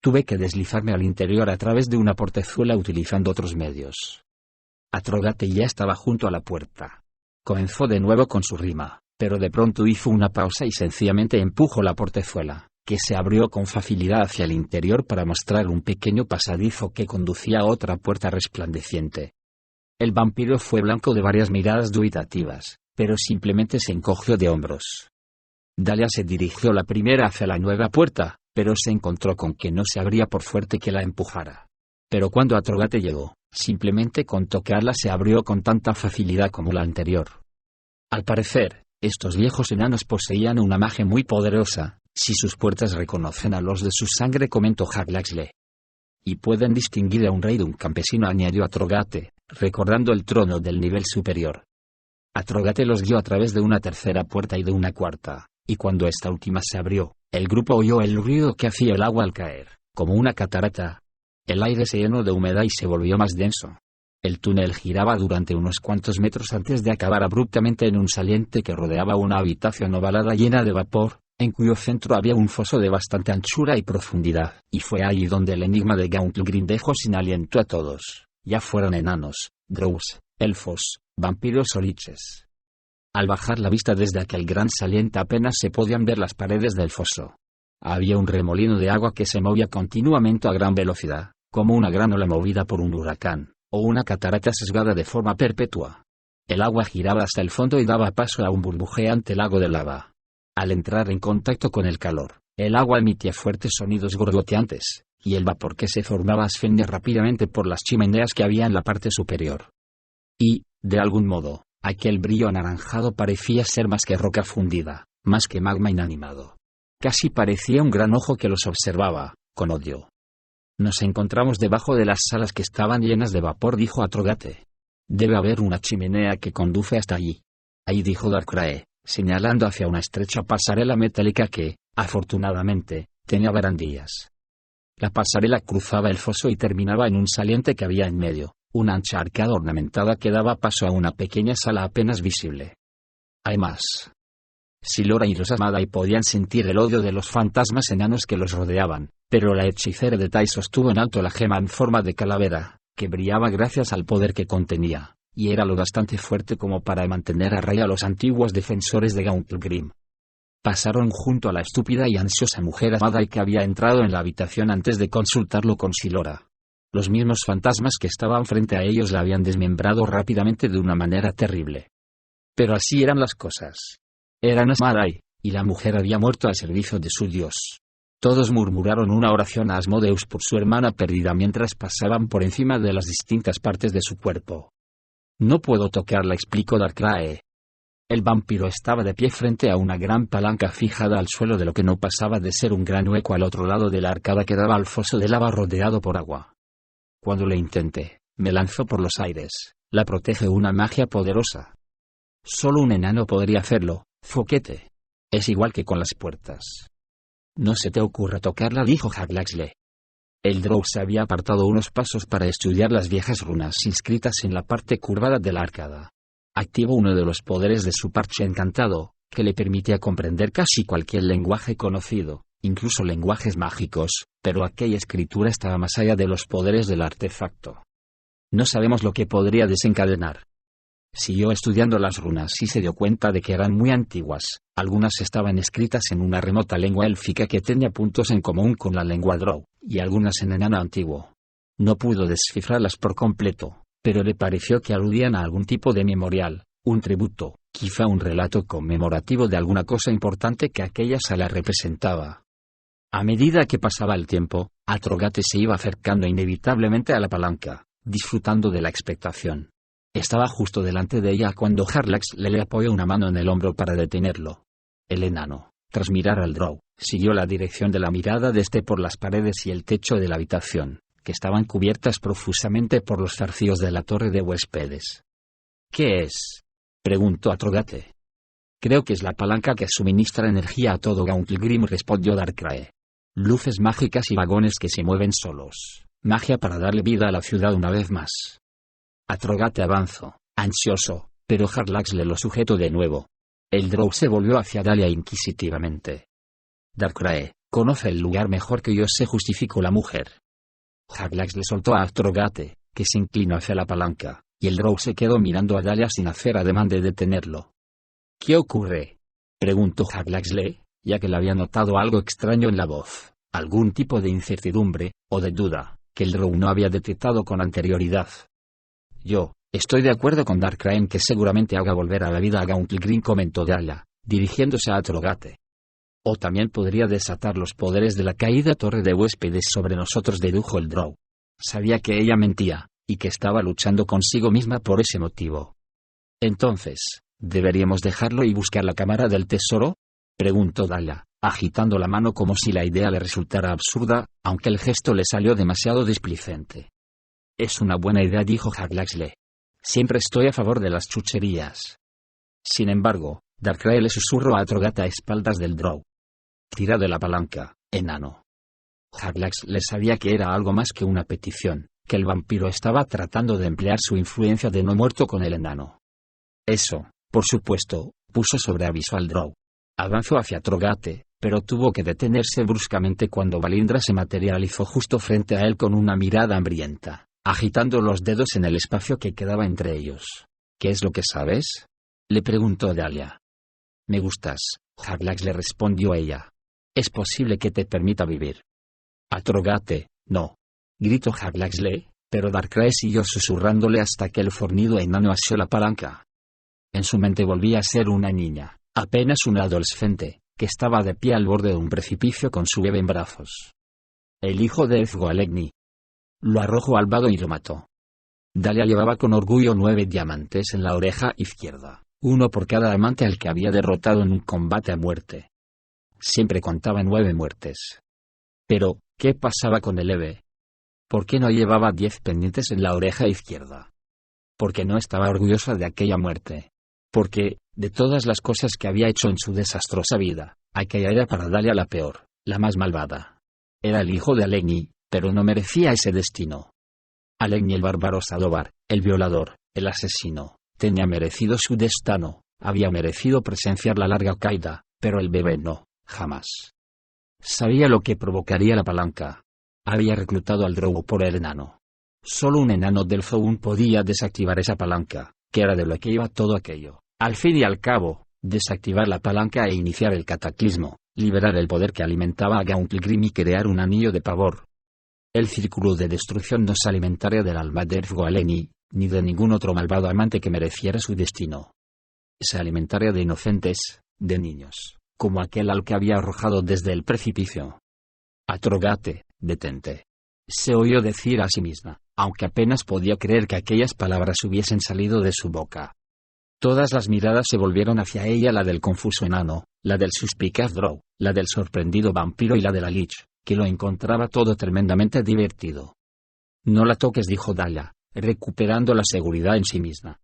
Tuve que deslizarme al interior a través de una portezuela utilizando otros medios». Atrogate ya estaba junto a la puerta. Comenzó de nuevo con su rima, pero de pronto hizo una pausa y sencillamente empujó la portezuela, que se abrió con facilidad hacia el interior para mostrar un pequeño pasadizo que conducía a otra puerta resplandeciente. El vampiro fue blanco de varias miradas dubitativas, pero simplemente se encogió de hombros. Dahlia se dirigió la primera hacia la nueva puerta, pero se encontró con que no se abría por fuerte que la empujara. Pero cuando Atrogate llegó, simplemente con tocarla se abrió con tanta facilidad como la anterior. Al parecer, estos viejos enanos poseían una magia muy poderosa, si sus puertas reconocen a los de su sangre, comentó Haglaxle. Y pueden distinguir a un rey de un campesino, añadió Atrogate, recordando el trono del nivel superior. Atrogate los guió a través de una tercera puerta y de una cuarta, y cuando esta última se abrió, el grupo oyó el ruido que hacía el agua al caer, como una catarata. El aire se llenó de humedad y se volvió más denso. El túnel giraba durante unos cuantos metros antes de acabar abruptamente en un saliente que rodeaba una habitación ovalada llena de vapor, en cuyo centro había un foso de bastante anchura y profundidad, y fue allí donde el enigma de Gauntlegrim dejó sin aliento a todos, ya fueran enanos, drows, elfos, vampiros o liches. Al bajar la vista desde aquel gran saliente apenas se podían ver las paredes del foso. Había un remolino de agua que se movía continuamente a gran velocidad, como una gran ola movida por un huracán, o una catarata sesgada de forma perpetua. El agua giraba hasta el fondo y daba paso a un burbujeante lago de lava. Al entrar en contacto con el calor, el agua emitía fuertes sonidos gorgoteantes, y el vapor que se formaba ascendía rápidamente por las chimeneas que había en la parte superior. Y, de algún modo, aquel brillo anaranjado parecía ser más que roca fundida, más que magma inanimado. Casi parecía un gran ojo que los observaba, con odio. «Nos encontramos debajo de las salas que estaban llenas de vapor», dijo Atrogate. «Debe haber una chimenea que conduce hasta allí». «Ahí», dijo Darkrai, señalando hacia una estrecha pasarela metálica que, afortunadamente, tenía barandillas. La pasarela cruzaba el foso y terminaba en un saliente que había en medio, una ancha arcada ornamentada que daba paso a una pequeña sala apenas visible. «Hay más». Silora y los Amadai podían sentir el odio de los fantasmas enanos que los rodeaban, pero la hechicera de Tai sostuvo en alto la gema en forma de calavera, que brillaba gracias al poder que contenía, y era lo bastante fuerte como para mantener a raya a los antiguos defensores de Gauntlegrim. Pasaron junto a la estúpida y ansiosa mujer Amadai que había entrado en la habitación antes de consultarlo con Silora. Los mismos fantasmas que estaban frente a ellos la habían desmembrado rápidamente de una manera terrible. Pero así eran las cosas. Eran Amadai, y la mujer había muerto al servicio de su dios. Todos murmuraron una oración a Asmodeus por su hermana perdida mientras pasaban por encima de las distintas partes de su cuerpo. «No puedo tocarla», explicó Darkrai. El vampiro estaba de pie frente a una gran palanca fijada al suelo de lo que no pasaba de ser un gran hueco al otro lado de la arcada que daba al foso de lava rodeado por agua. «Cuando lo intenté, me lanzó por los aires. La protege una magia poderosa. Solo un enano podría hacerlo, Foquete. Es igual que con las puertas». «No se te ocurra tocarla», dijo Haglaxle. El drow se había apartado unos pasos para estudiar las viejas runas inscritas en la parte curvada de la arcada. Activó uno de los poderes de su parche encantado, que le permitía comprender casi cualquier lenguaje conocido, incluso lenguajes mágicos, pero aquella escritura estaba más allá de los poderes del artefacto. No sabemos lo que podría desencadenar. Siguió estudiando las runas y se dio cuenta de que eran muy antiguas. Algunas estaban escritas en una remota lengua élfica que tenía puntos en común con la lengua drow, y algunas en enano antiguo. No pudo descifrarlas por completo, pero le pareció que aludían a algún tipo de memorial, un tributo, quizá un relato conmemorativo de alguna cosa importante que aquella sala representaba. A medida que pasaba el tiempo, Atrogate se iba acercando inevitablemente a la palanca, disfrutando de la expectación. Estaba justo delante de ella cuando Haglaxle le apoyó una mano en el hombro para detenerlo. El enano, tras mirar al drow, siguió la dirección de la mirada desde por las paredes y el techo de la habitación, que estaban cubiertas profusamente por los zarcillos de la torre de huéspedes. «¿Qué es?», preguntó Atrogate. «Creo que es la palanca que suministra energía a todo Gauntlegrim», respondió Darkrai. luces mágicas y vagones que se mueven solos, magia para darle vida a la ciudad una vez más. Atrogate avanzó, ansioso, pero Jarlax le lo sujetó de nuevo. El Drow se volvió hacia Dahlia inquisitivamente. Darkrai, conoce el lugar mejor que yo sé, justificó la mujer. Jarlax le soltó a Atrogate, que se inclinó hacia la palanca, y el Drow se quedó mirando a Dahlia sin hacer ademán de detenerlo. ¿Qué ocurre?, preguntó Jarlaxle, ya que le había notado algo extraño en la voz, algún tipo de incertidumbre, o de duda, que el Drow no había detectado con anterioridad. Yo estoy de acuerdo con Darkrai en que seguramente haga volver a la vida a Gauntlegrim, comentó Dahlia, dirigiéndose a Atrogate. O también podría desatar los poderes de la caída torre de huéspedes sobre nosotros, dedujo el Drow. Sabía que ella mentía, y que estaba luchando consigo misma por ese motivo. Entonces, ¿deberíamos dejarlo y buscar la cámara del tesoro?, preguntó Dahlia, agitando la mano como si la idea le resultara absurda, aunque el gesto le salió demasiado displicente. Es una buena idea, dijo Jarlaxle. Siempre estoy a favor de las chucherías. Sin embargo, Darkrai le susurró a Atrogate a espaldas del Drow. Tira de la palanca, enano. Jarlaxle sabía que era algo más que una petición, que el vampiro estaba tratando de emplear su influencia de no muerto con el enano. Eso, por supuesto, puso sobre aviso al Drow. Avanzó hacia Atrogate, pero tuvo que detenerse bruscamente cuando Valindra se materializó justo frente a él con una mirada hambrienta, agitando los dedos en el espacio que quedaba entre ellos. ¿Qué es lo que sabes?, le preguntó Dahlia. Me gustas, Jarlax le respondió ella. Es posible que te permita vivir. Atrogate, no, gritó Jarlaxle, pero Darkrai siguió susurrándole hasta que el fornido enano asió la palanca. En su mente volvía a ser una niña, apenas una adolescente, que estaba de pie al borde de un precipicio con su bebé en brazos. El hijo de Ezgoalegni. Lo arrojó al vado y lo mató. Dahlia llevaba con orgullo 9 diamantes en la oreja izquierda, uno por cada amante al que había derrotado en un combate a muerte. Siempre contaba 9 muertes. Pero, ¿qué pasaba con el Eve? ¿Por qué no llevaba 10 pendientes en la oreja izquierda? Porque no estaba orgullosa de aquella muerte. Porque, de todas las cosas que había hecho en su desastrosa vida, aquella era para Dahlia la peor, la más malvada. Era el hijo de Alegni, pero no merecía ese destino. Alegni, el bárbaro Sadovar, el violador, el asesino, tenía merecido su destino, había merecido presenciar la larga caída, pero el bebé no, jamás. Sabía lo que provocaría la palanca. Había reclutado al Drow por el enano. Solo un enano del Zoun podía desactivar esa palanca, que era de lo que iba todo aquello. Al fin y al cabo, desactivar la palanca e iniciar el cataclismo, liberar el poder que alimentaba a Gauntlegrim y crear un anillo de pavor. El círculo de destrucción no se alimentaría del alma de Ezgoalegni, ni de ningún otro malvado amante que mereciera su destino. Se alimentaría de inocentes, de niños, como aquel al que había arrojado desde el precipicio. Atrogate, detente. Se oyó decir a sí misma, aunque apenas podía creer que aquellas palabras hubiesen salido de su boca. Todas las miradas se volvieron hacia ella, la del confuso enano, la del suspicaz Drow, la del sorprendido vampiro y la de la Lich, que lo encontraba todo tremendamente divertido. No la toques, dijo Dahlia, recuperando la seguridad en sí misma.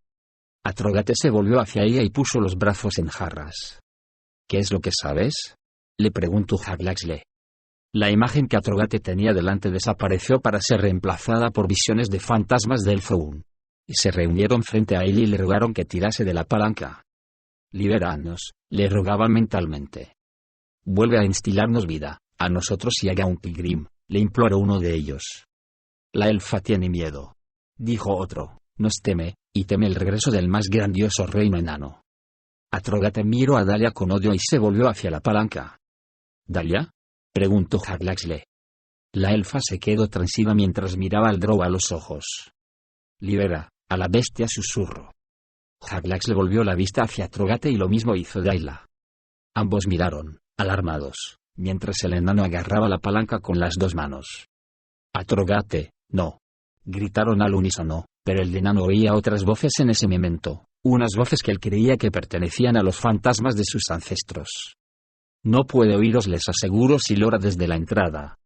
Atrogate se volvió hacia ella y puso los brazos en jarras. ¿Qué es lo que sabes?, le preguntó Jarlaxle. La imagen que Atrogate tenía delante desapareció para ser reemplazada por visiones de fantasmas del Zoun. Y se reunieron frente a él y le rogaron que tirase de la palanca. Libéranos, le rogaban mentalmente. Vuelve a instilarnos vida, a nosotros y a Gauntlegrim, le imploró uno de ellos. La elfa tiene miedo, dijo otro, nos teme, y teme el regreso del más grandioso reino enano. Atrogate miró a Dahlia con odio y se volvió hacia la palanca. ¿Dahlia?, preguntó Jarlaxle. La elfa se quedó tranquila mientras miraba al Drow a los ojos. Libera a la bestia, susurró. Jarlaxle volvió la vista hacia Atrogate y lo mismo hizo Dahlia. Ambos miraron, alarmados, mientras el enano agarraba la palanca con las 2 manos. Atrogate, no. Gritaron al unísono, pero el enano oía otras voces en ese momento, unas voces que él creía que pertenecían a los fantasmas de sus ancestros. No puede oíros, les aseguro, silora desde la entrada.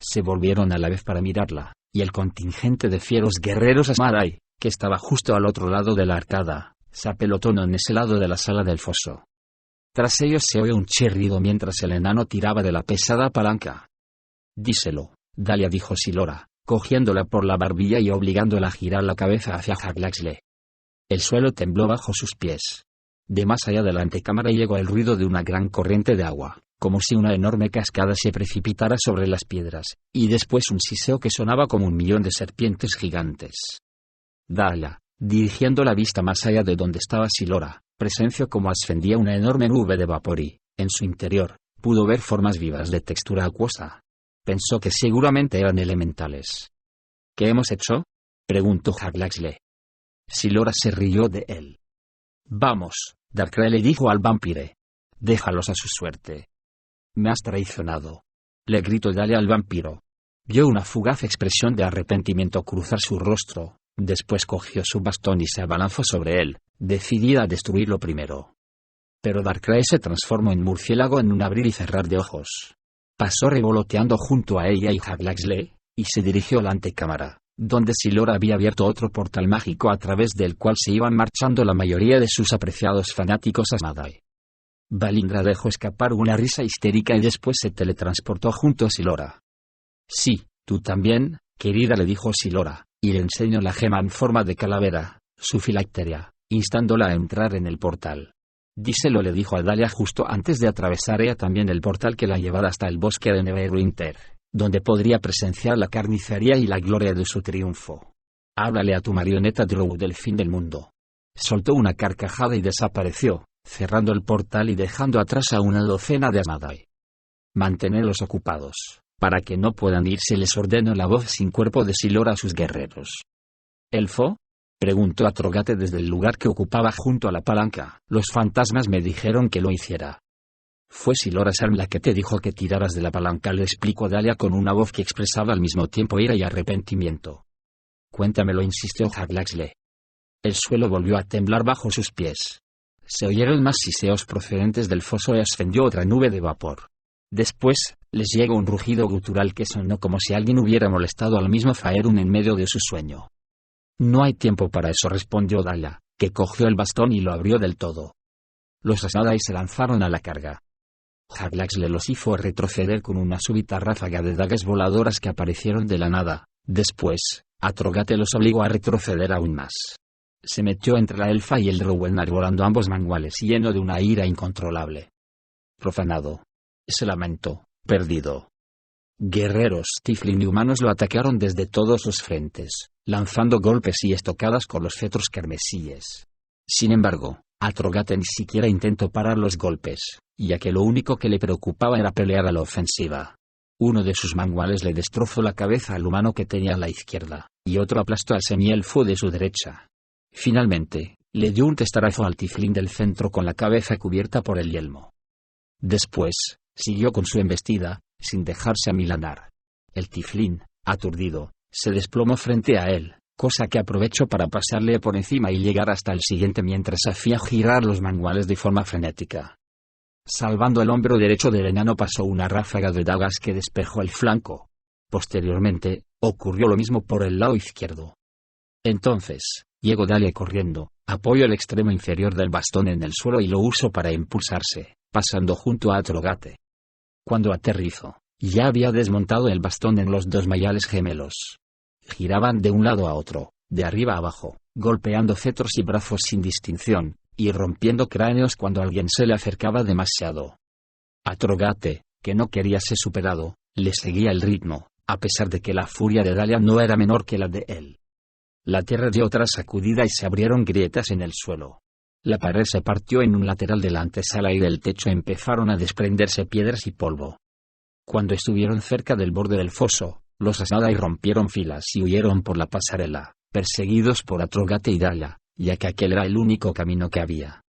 Se volvieron a la vez para mirarla, y el contingente de fieros guerreros Asmarai, que estaba justo al otro lado de la arcada, se apelotonó en ese lado de la sala del foso. Tras ellos se oyó un chirrido mientras el enano tiraba de la pesada palanca. Díselo, Dahlia, dijo Silora, cogiéndola por la barbilla y obligándola a girar la cabeza hacia Haglaxle. El suelo tembló bajo sus pies. De más allá de la antecámara llegó el ruido de una gran corriente de agua, como si una enorme cascada se precipitara sobre las piedras, y después un siseo que sonaba como 1.000.000 de serpientes gigantes. Dahlia, dirigiendo la vista más allá de donde estaba Silora, presenció cómo ascendía una enorme nube de vapor y, en su interior, pudo ver formas vivas de textura acuosa. Pensó que seguramente eran elementales. ¿Qué hemos hecho?, preguntó Haglaxle. Silora se rió de él. Vamos, Darkrai, le dijo al vampire. Déjalos a su suerte. Me has traicionado. Le gritó Dahlia al vampiro. Vio una fugaz expresión de arrepentimiento cruzar su rostro, después cogió su bastón y se abalanzó sobre él, decidida a destruirlo primero. Pero Darkrai se transformó en murciélago en un abrir y cerrar de ojos. Pasó revoloteando junto a ella y Haglaxle, y se dirigió a la antecámara, donde Silora había abierto otro portal mágico a través del cual se iban marchando la mayoría de sus apreciados fanáticos a Madai. Balindra dejó escapar una risa histérica y después se teletransportó junto a Silora. Sí, tú también, querida, le dijo Silora, y le enseñó la gema en forma de calavera, su filacteria, instándola a entrar en el portal. Díselo, le dijo a Dahlia justo antes de atravesar ella también el portal que la llevara hasta el bosque de Neverwinter, donde podría presenciar la carnicería y la gloria de su triunfo. Háblale a tu marioneta Drow del fin del mundo. Soltó una carcajada y desapareció, cerrando el portal y dejando atrás a una docena de Amadai. Mantenerlos ocupados, para que no puedan irse, les ordenó la voz sin cuerpo de Silora a sus guerreros. ¿Elfo?, preguntó Atrogate desde el lugar que ocupaba junto a la palanca. Los fantasmas me dijeron que lo hiciera. Fue Silora Sarm la que te dijo que tiraras de la palanca, le explicó Dahlia con una voz que expresaba al mismo tiempo ira y arrepentimiento. Cuéntamelo, insistió Haglaxle. El suelo volvió a temblar bajo sus pies. Se oyeron más siseos procedentes del foso y ascendió otra nube de vapor. Después, les llegó un rugido gutural que sonó como si alguien hubiera molestado al mismo Faerun en medio de su sueño. No hay tiempo para eso, respondió Dahlia, que cogió el bastón y lo abrió del todo. Los Asadai se lanzaron a la carga. Haglaxle los hizo retroceder con una súbita ráfaga de dagas voladoras que aparecieron de la nada. Después, Atrogate los obligó a retroceder aún más. Se metió entre la elfa y el drow enarbolando ambos manguales lleno de una ira incontrolable. Profanado. Se lamentó, perdido. Guerreros Tiflin y humanos lo atacaron desde todos los frentes, lanzando golpes y estocadas con los cetros carmesíes. Sin embargo, Atrogate ni siquiera intentó parar los golpes, ya que lo único que le preocupaba era pelear a la ofensiva. Uno de sus manguales le destrozó la cabeza al humano que tenía a la izquierda, y otro aplastó al semielfo de su derecha. Finalmente, le dio un testarazo al tiflín del centro con la cabeza cubierta por el yelmo. Después, siguió con su embestida, sin dejarse amilanar. El tiflín, aturdido, se desplomó frente a él, cosa que aprovechó para pasarle por encima y llegar hasta el siguiente mientras hacía girar los manguales de forma frenética. Salvando el hombro derecho del enano pasó una ráfaga de dagas que despejó el flanco. Posteriormente, ocurrió lo mismo por el lado izquierdo. Entonces, llegó Dahlia corriendo, apoyó el extremo inferior del bastón en el suelo y lo usó para impulsarse, pasando junto a Atrogate. Cuando aterrizó, ya había desmontado el bastón en los dos mayales gemelos. Giraban de un lado a otro, de arriba a abajo, golpeando cetros y brazos sin distinción, y rompiendo cráneos cuando alguien se le acercaba demasiado. Atrogate, que no quería ser superado, le seguía el ritmo, a pesar de que la furia de Dahlia no era menor que la de él. La tierra dio otra sacudida y se abrieron grietas en el suelo. La pared se partió en un lateral de la antesala y del techo empezaron a desprenderse piedras y polvo. Cuando estuvieron cerca del borde del foso, los Asadai rompieron filas y huyeron por la pasarela, perseguidos por Atrogate y Dahlia, ya que aquel era el único camino que había.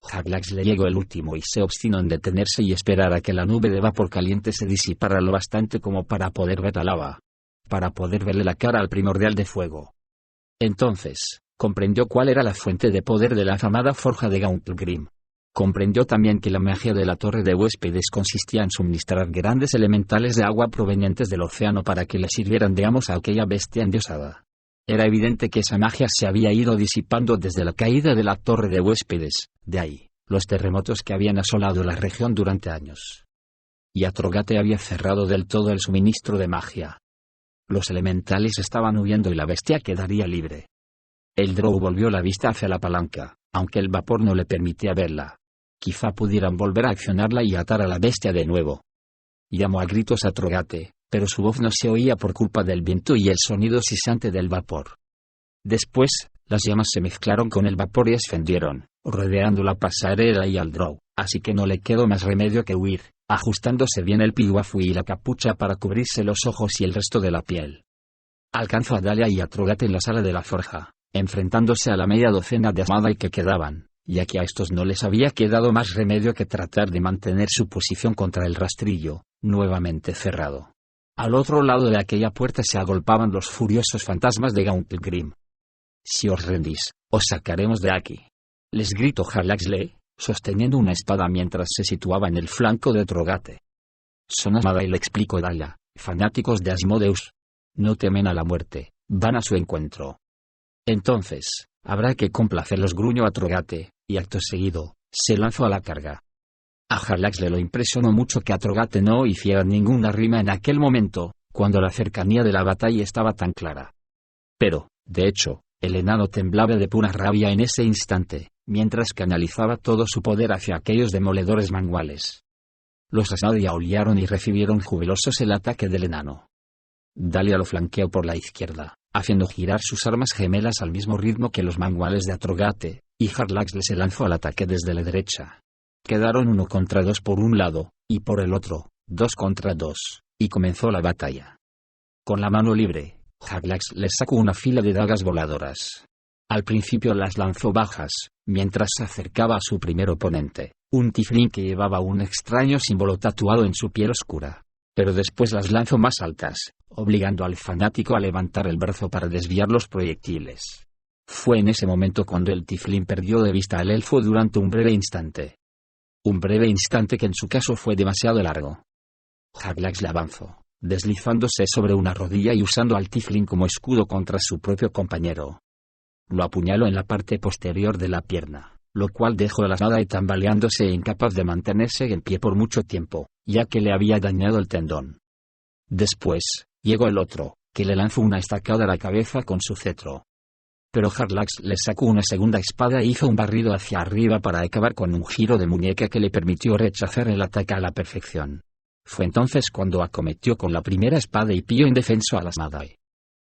Haglaxle llegó el último y se obstinó en detenerse y esperar a que la nube de vapor caliente se disipara lo bastante como para poder ver la lava. Para poder verle la cara al primordial de fuego. Entonces, comprendió cuál era la fuente de poder de la afamada forja de Gauntlegrim. Comprendió también que la magia de la torre de huéspedes consistía en suministrar grandes elementales de agua provenientes del océano para que le sirvieran de amos a aquella bestia endiosada. Era evidente que esa magia se había ido disipando desde la caída de la torre de huéspedes, de ahí, los terremotos que habían asolado la región durante años. y Atrogate había cerrado del todo el suministro de magia. Los elementales estaban huyendo y la bestia quedaría libre. El Drow volvió la vista hacia la palanca, aunque el vapor no le permitía verla. Quizá pudieran volver a accionarla y atar a la bestia de nuevo. Llamó a gritos a Atrogate, pero su voz no se oía por culpa del viento y el sonido sisante del vapor. Después, las llamas se mezclaron con el vapor y ascendieron, rodeando la pasarela y al Drow, así que no le quedó más remedio que huir, ajustándose bien el pihuafu y la capucha para cubrirse los ojos y el resto de la piel. Alcanzó a Dahlia y a Atrogate en la sala de la forja, enfrentándose a la media docena de Amadai que quedaban, ya que a estos no les había quedado más remedio que tratar de mantener su posición contra el rastrillo, nuevamente cerrado. Al otro lado de aquella puerta se agolpaban los furiosos fantasmas de Gauntlet Grim. «Si os rendís, os sacaremos de aquí», les gritó Jarlaxle, sosteniendo una espada mientras se situaba en el flanco de Atrogate. «Son Amadai», le explicó Dahlia, «fanáticos de Asmodeus. No temen a la muerte, van a su encuentro». «Entonces, habrá que complacerlos», gruñó Atrogate, y acto seguido, se lanzó a la carga. A Jarlaxle lo impresionó mucho que Atrogate no hiciera ninguna rima en aquel momento, cuando la cercanía de la batalla estaba tan clara. Pero, de hecho, el enano temblaba de pura rabia en ese instante, mientras canalizaba todo su poder hacia aquellos demoledores manguales. Los Asmadi aullaron y recibieron jubilosos el ataque del enano. Dahlia lo flanqueó por la izquierda, haciendo girar sus armas gemelas al mismo ritmo que los manguales de Atrogate, y Jarlaxle se lanzó al ataque desde la derecha. Quedaron 1 contra 2 por un lado, y por el otro, 2 contra 2, y comenzó la batalla. Con la mano libre, Jarlaxle sacó una fila de dagas voladoras. Al principio las lanzó bajas, mientras se acercaba a su primer oponente, un tiflín que llevaba un extraño símbolo tatuado en su piel oscura. Pero después las lanzó más altas, obligando al fanático a levantar el brazo para desviar los proyectiles. Fue en ese momento cuando el tiflín perdió de vista al elfo durante un breve instante. Un breve instante que en su caso fue demasiado largo. Jarlaxle avanzó, deslizándose sobre una rodilla y usando al tiflín como escudo contra su propio compañero. Lo apuñaló en la parte posterior de la pierna, lo cual dejó a la Asmadi tambaleándose e incapaz de mantenerse en pie por mucho tiempo, ya que le había dañado el tendón. Después, llegó el otro, que le lanzó una estacada a la cabeza con su cetro. Pero Jarlaxle le sacó una segunda espada e hizo un barrido hacia arriba para acabar con un giro de muñeca que le permitió rechazar el ataque a la perfección. Fue entonces cuando acometió con la primera espada y pilló indefenso a las Asmadi.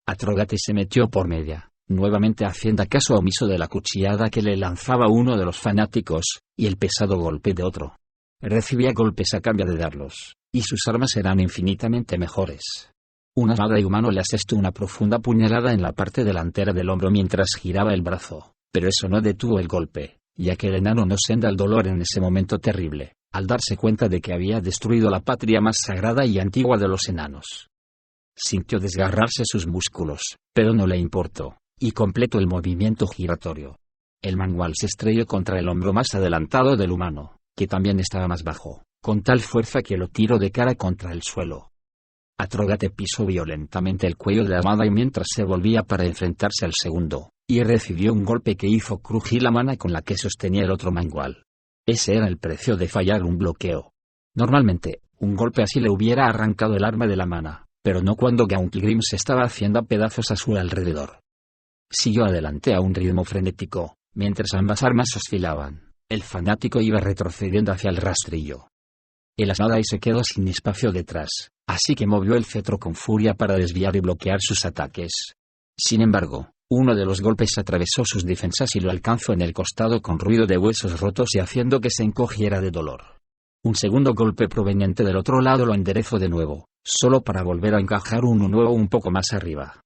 Atrogate se metió por media, nuevamente haciendo caso omiso de la cuchillada que le lanzaba uno de los fanáticos, y el pesado golpe de otro. Recibía golpes a cambio de darlos, y sus armas eran infinitamente mejores. Un Asmadi humano le asestó una profunda puñalada en la parte delantera del hombro mientras giraba el brazo, pero eso no detuvo el golpe, ya que el enano no senda el dolor en ese momento terrible, al darse cuenta de que había destruido la patria más sagrada y antigua de los enanos. Sintió desgarrarse sus músculos, pero no le importó, y completó el movimiento giratorio. El mangual se estrelló contra el hombro más adelantado del humano, que también estaba más bajo, con tal fuerza que lo tiró de cara contra el suelo. Atrogate pisó violentamente el cuello de Asmadi mientras se volvía para enfrentarse al segundo, y recibió un golpe que hizo crujir la mano con la que sostenía el otro mangual. Ese era el precio de fallar un bloqueo. Normalmente, un golpe así le hubiera arrancado el arma de la mano, pero no cuando Gauntlet Grim se estaba haciendo a pedazos a su alrededor. Siguió adelante a un ritmo frenético, mientras ambas armas oscilaban. El fanático iba retrocediendo hacia el rastrillo. El Asmadi se quedó sin espacio detrás, así que movió el cetro con furia para desviar y bloquear sus ataques. Sin embargo, uno de los golpes atravesó sus defensas y lo alcanzó en el costado con ruido de huesos rotos y haciendo que se encogiera de dolor. Un segundo golpe proveniente del otro lado lo enderezó de nuevo, solo para volver a encajar uno nuevo un poco más arriba.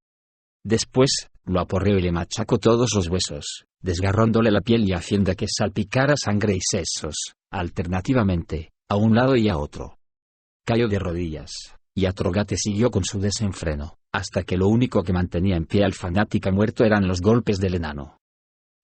Después, lo aporreó y le machacó todos los huesos, desgarrándole la piel y haciendo que salpicara sangre y sesos, alternativamente, a un lado y a otro. Cayó de rodillas, y Atrogate siguió con su desenfreno, hasta que lo único que mantenía en pie al fanático muerto eran los golpes del enano.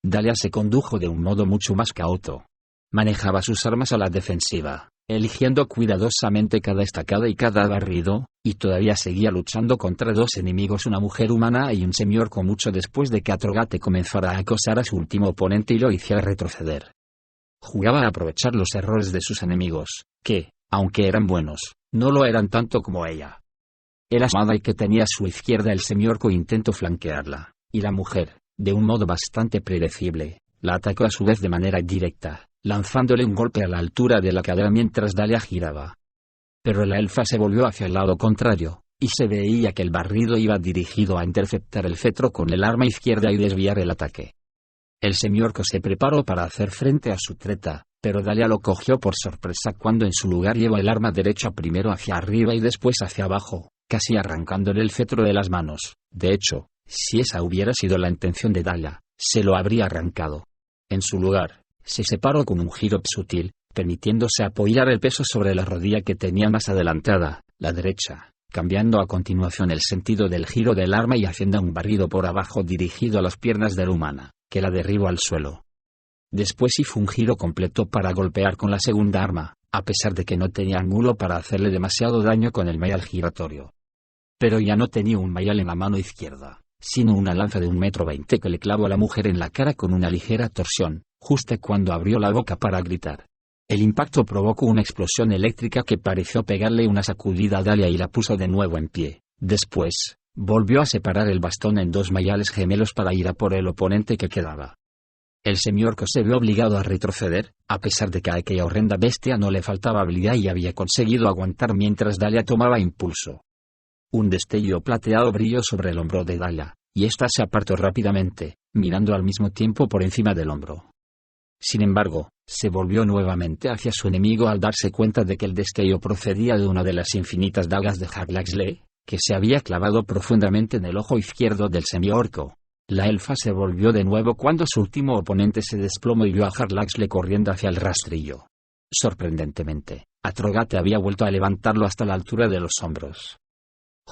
Dahlia se condujo de un modo mucho más cauto. Manejaba sus armas a la defensiva, eligiendo cuidadosamente cada estacada y cada barrido, y todavía seguía luchando contra 2 enemigos, una mujer humana y un semiorco mucho después de que Atrogate comenzara a acosar a su último oponente y lo hiciera retroceder. Jugaba a aprovechar los errores de sus enemigos, que, Aunque eran buenos, no lo eran tanto como ella. Era amada y que tenía a su izquierda el semiorco intentó flanquearla, y la mujer, de un modo bastante predecible, la atacó a su vez de manera directa, lanzándole un golpe a la altura de la cadera mientras Dahlia giraba. Pero la elfa se volvió hacia el lado contrario, y se veía que el barrido iba dirigido a interceptar el cetro con el arma izquierda y desviar el ataque. El semiorco se preparó para hacer frente a su treta, pero Dahlia lo cogió por sorpresa cuando en su lugar llevó el arma derecha primero hacia arriba y después hacia abajo, casi arrancándole el cetro de las manos. De hecho, si esa hubiera sido la intención de Dahlia, se lo habría arrancado. En su lugar, se separó con un giro sutil, permitiéndose apoyar el peso sobre la rodilla que tenía más adelantada, la derecha, cambiando a continuación el sentido del giro del arma y haciendo un barrido por abajo dirigido a las piernas de la humana, que la derribó al suelo. Después hizo un giro completo para golpear con la segunda arma, a pesar de que no tenía ángulo para hacerle demasiado daño con el mayal giratorio. Pero ya no tenía un mayal en la mano izquierda, sino una lanza de 1,20 m que le clavó a la mujer en la cara con una ligera torsión, justo cuando abrió la boca para gritar. El impacto provocó una explosión eléctrica que pareció pegarle una sacudida a Dahlia y la puso de nuevo en pie. Después, volvió a separar el bastón en 2 mayales gemelos para ir a por el oponente que quedaba. El semiorco se vio obligado a retroceder, a pesar de que a aquella horrenda bestia no le faltaba habilidad y había conseguido aguantar mientras Dahlia tomaba impulso. Un destello plateado brilló sobre el hombro de Dahlia, y ésta se apartó rápidamente, mirando al mismo tiempo por encima del hombro. Sin embargo, se volvió nuevamente hacia su enemigo al darse cuenta de que el destello procedía de una de las infinitas dagas de Haglaxle, que se había clavado profundamente en el ojo izquierdo del semiorco. La elfa se volvió de nuevo cuando su último oponente se desplomó y vio a Haglaxle corriendo hacia el rastrillo. Sorprendentemente, Atrogate había vuelto a levantarlo hasta la altura de los hombros.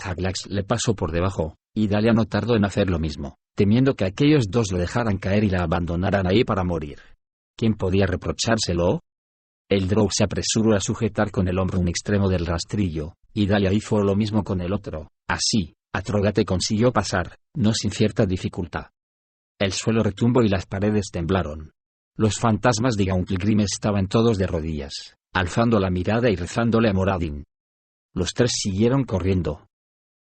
Haglaxle le pasó por debajo, y Dahlia no tardó en hacer lo mismo, temiendo que aquellos dos lo dejaran caer y la abandonaran ahí para morir. ¿Quién podía reprochárselo? El drow se apresuró a sujetar con el hombro un extremo del rastrillo, y Dahlia hizo lo mismo con el otro. Así, Atrogate consiguió pasar, no sin cierta dificultad. El suelo retumbó y las paredes temblaron. Los fantasmas de Gauntlegrim estaban todos de rodillas, alzando la mirada y rezándole a Moradin. Los tres siguieron corriendo.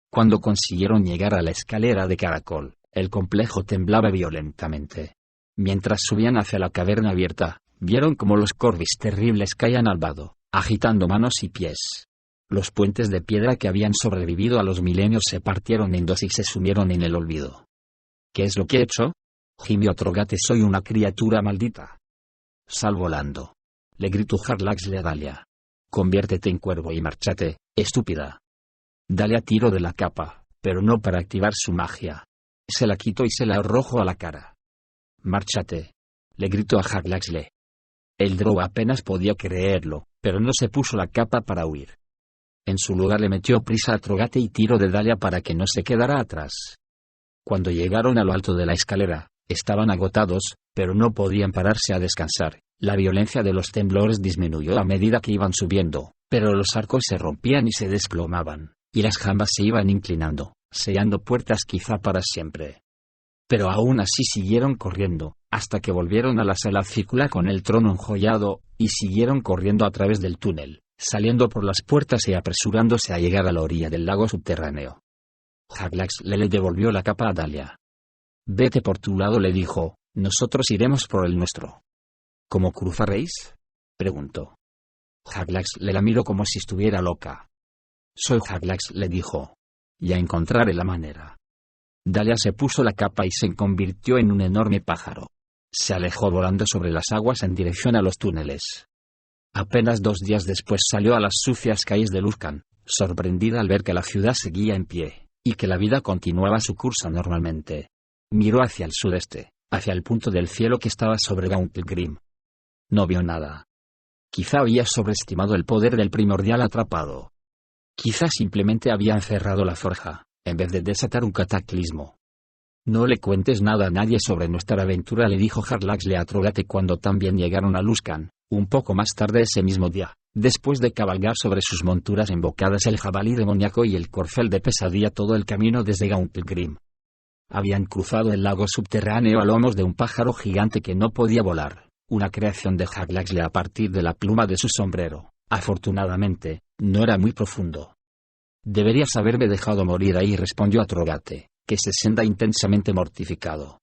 Cuando consiguieron llegar a la escalera de caracol, el complejo temblaba violentamente. Mientras subían hacia la caverna abierta, vieron como los corvis terribles caían al vado, agitando manos y pies. Los puentes de piedra que habían sobrevivido a los milenios se partieron en dos y se sumieron en el olvido. ¿Qué es lo que he hecho? Gimió Atrogate. Soy una criatura maldita. Sal volando. Le gritó Haglaxle a Dahlia. Conviértete en cuervo y márchate, estúpida. Dahlia tiró de la capa, pero no para activar su magia. Se la quitó y se la arrojó a la cara. Márchate. Le gritó a Haglaxle. El drow apenas podía creerlo, pero no se puso la capa para huir. En su lugar le metió prisa a Atrogate y tiró de Dahlia para que no se quedara atrás. Cuando llegaron a lo alto de la escalera, estaban agotados, pero no podían pararse a descansar. La violencia de los temblores disminuyó a medida que iban subiendo, pero los arcos se rompían y se desplomaban, y las jambas se iban inclinando, sellando puertas quizá para siempre. Pero aún así siguieron corriendo, hasta que volvieron a la sala circular con el trono enjollado, y siguieron corriendo a través del túnel, saliendo por las puertas y apresurándose a llegar a la orilla del lago subterráneo. Haglaxle le devolvió la capa a Dahlia. Vete por tu lado, le dijo, nosotros iremos por el nuestro. ¿Cómo cruzaréis? Preguntó. Haglaxle la miró como si estuviera loca. Soy Haglaxle, le dijo. Ya encontraré la manera. Dahlia se puso la capa y se convirtió en un enorme pájaro. Se alejó volando sobre las aguas en dirección a los túneles. Apenas 2 días después salió a las sucias calles de Luzcan, sorprendida al ver que la ciudad seguía en pie, y que la vida continuaba su curso normalmente. Miró hacia el sudeste, hacia el punto del cielo que estaba sobre Gauntlegrim. No vio nada. Quizá había sobreestimado el poder del primordial atrapado. Quizá simplemente había cerrado la forja, en vez de desatar un cataclismo. No le cuentes nada a nadie sobre nuestra aventura, le dijo Haglaxle a Atrogate cuando también llegaron a Luzcan, un poco más tarde ese mismo día, después de cabalgar sobre sus monturas embocadas el jabalí demoníaco y el corcel de pesadilla todo el camino desde Gauntlegrim. Habían cruzado el lago subterráneo a lomos de un pájaro gigante que no podía volar, una creación de Haglaxle a partir de la pluma de su sombrero, Afortunadamente, no era muy profundo. Deberías haberme dejado morir ahí, respondió Atrogate, que se sentía intensamente mortificado.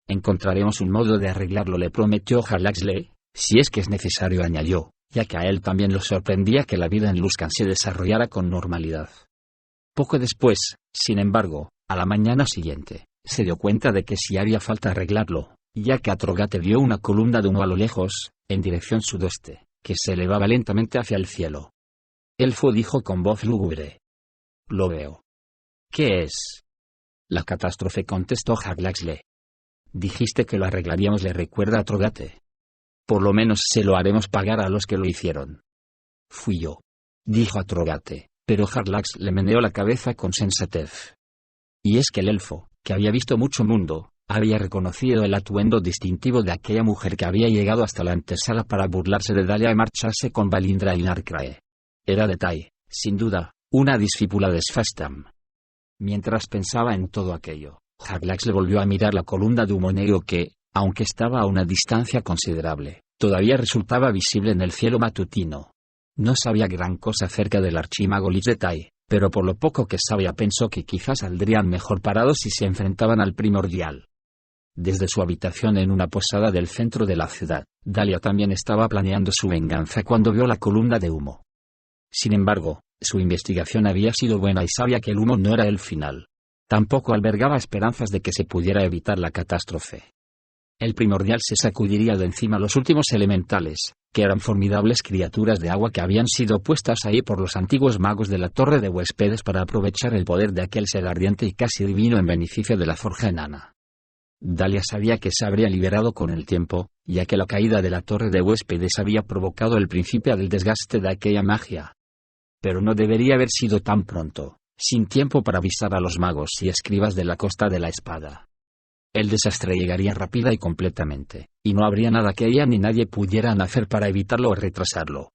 Encontraremos un modo de arreglarlo, le prometió Harlaxle, si es que es necesario, añadió, ya que a él también lo sorprendía que la vida en Luskan se desarrollara con normalidad. Poco después, sin embargo, a la mañana siguiente, se dio cuenta de que sí haría falta arreglarlo, ya que Atrogate vio una columna de humo a lo lejos, en dirección sudoeste, que se elevaba lentamente hacia el cielo. Elfo dijo con voz lúgubre. Lo veo. ¿Qué es? La catástrofe, contestó Harlaxle. Dijiste que lo arreglaríamos, le recuerda Atrogate. Por lo menos se lo haremos pagar a los que lo hicieron. Fui yo, dijo Atrogate, pero Harlax le meneó la cabeza con sensatez. Y es que el elfo, que había visto mucho mundo, había reconocido el atuendo distintivo de aquella mujer que había llegado hasta la antesala para burlarse de Dalia y marcharse con Valindra y Narcrae. Era de Tai, sin duda, una discípula de Svastam. Mientras pensaba en todo aquello, Harlax le volvió a mirar la columna de humo negro que, aunque estaba a una distancia considerable, todavía resultaba visible en el cielo matutino. No sabía gran cosa acerca del archimago Lich de Tai, pero por lo poco que sabía pensó que quizás saldrían mejor parados si se enfrentaban al primordial. Desde su habitación en una posada del centro de la ciudad, Dalia también estaba planeando su venganza cuando vio la columna de humo. Sin embargo, su investigación había sido buena y sabía que el humo no era el final. Tampoco albergaba esperanzas de que se pudiera evitar la catástrofe. El primordial se sacudiría de encima los últimos elementales, que eran formidables criaturas de agua que habían sido puestas ahí por los antiguos magos de la Torre de Huéspedes para aprovechar el poder de aquel ser ardiente y casi divino en beneficio de la forja enana. Dalia sabía que se habría liberado con el tiempo, ya que la caída de la Torre de Huéspedes había provocado el principio del desgaste de aquella magia. Pero no debería haber sido tan pronto, sin tiempo para avisar a los magos y escribas de la Costa de la Espada. El desastre llegaría rápida y completamente, y no habría nada que ella ni nadie pudieran hacer para evitarlo o retrasarlo.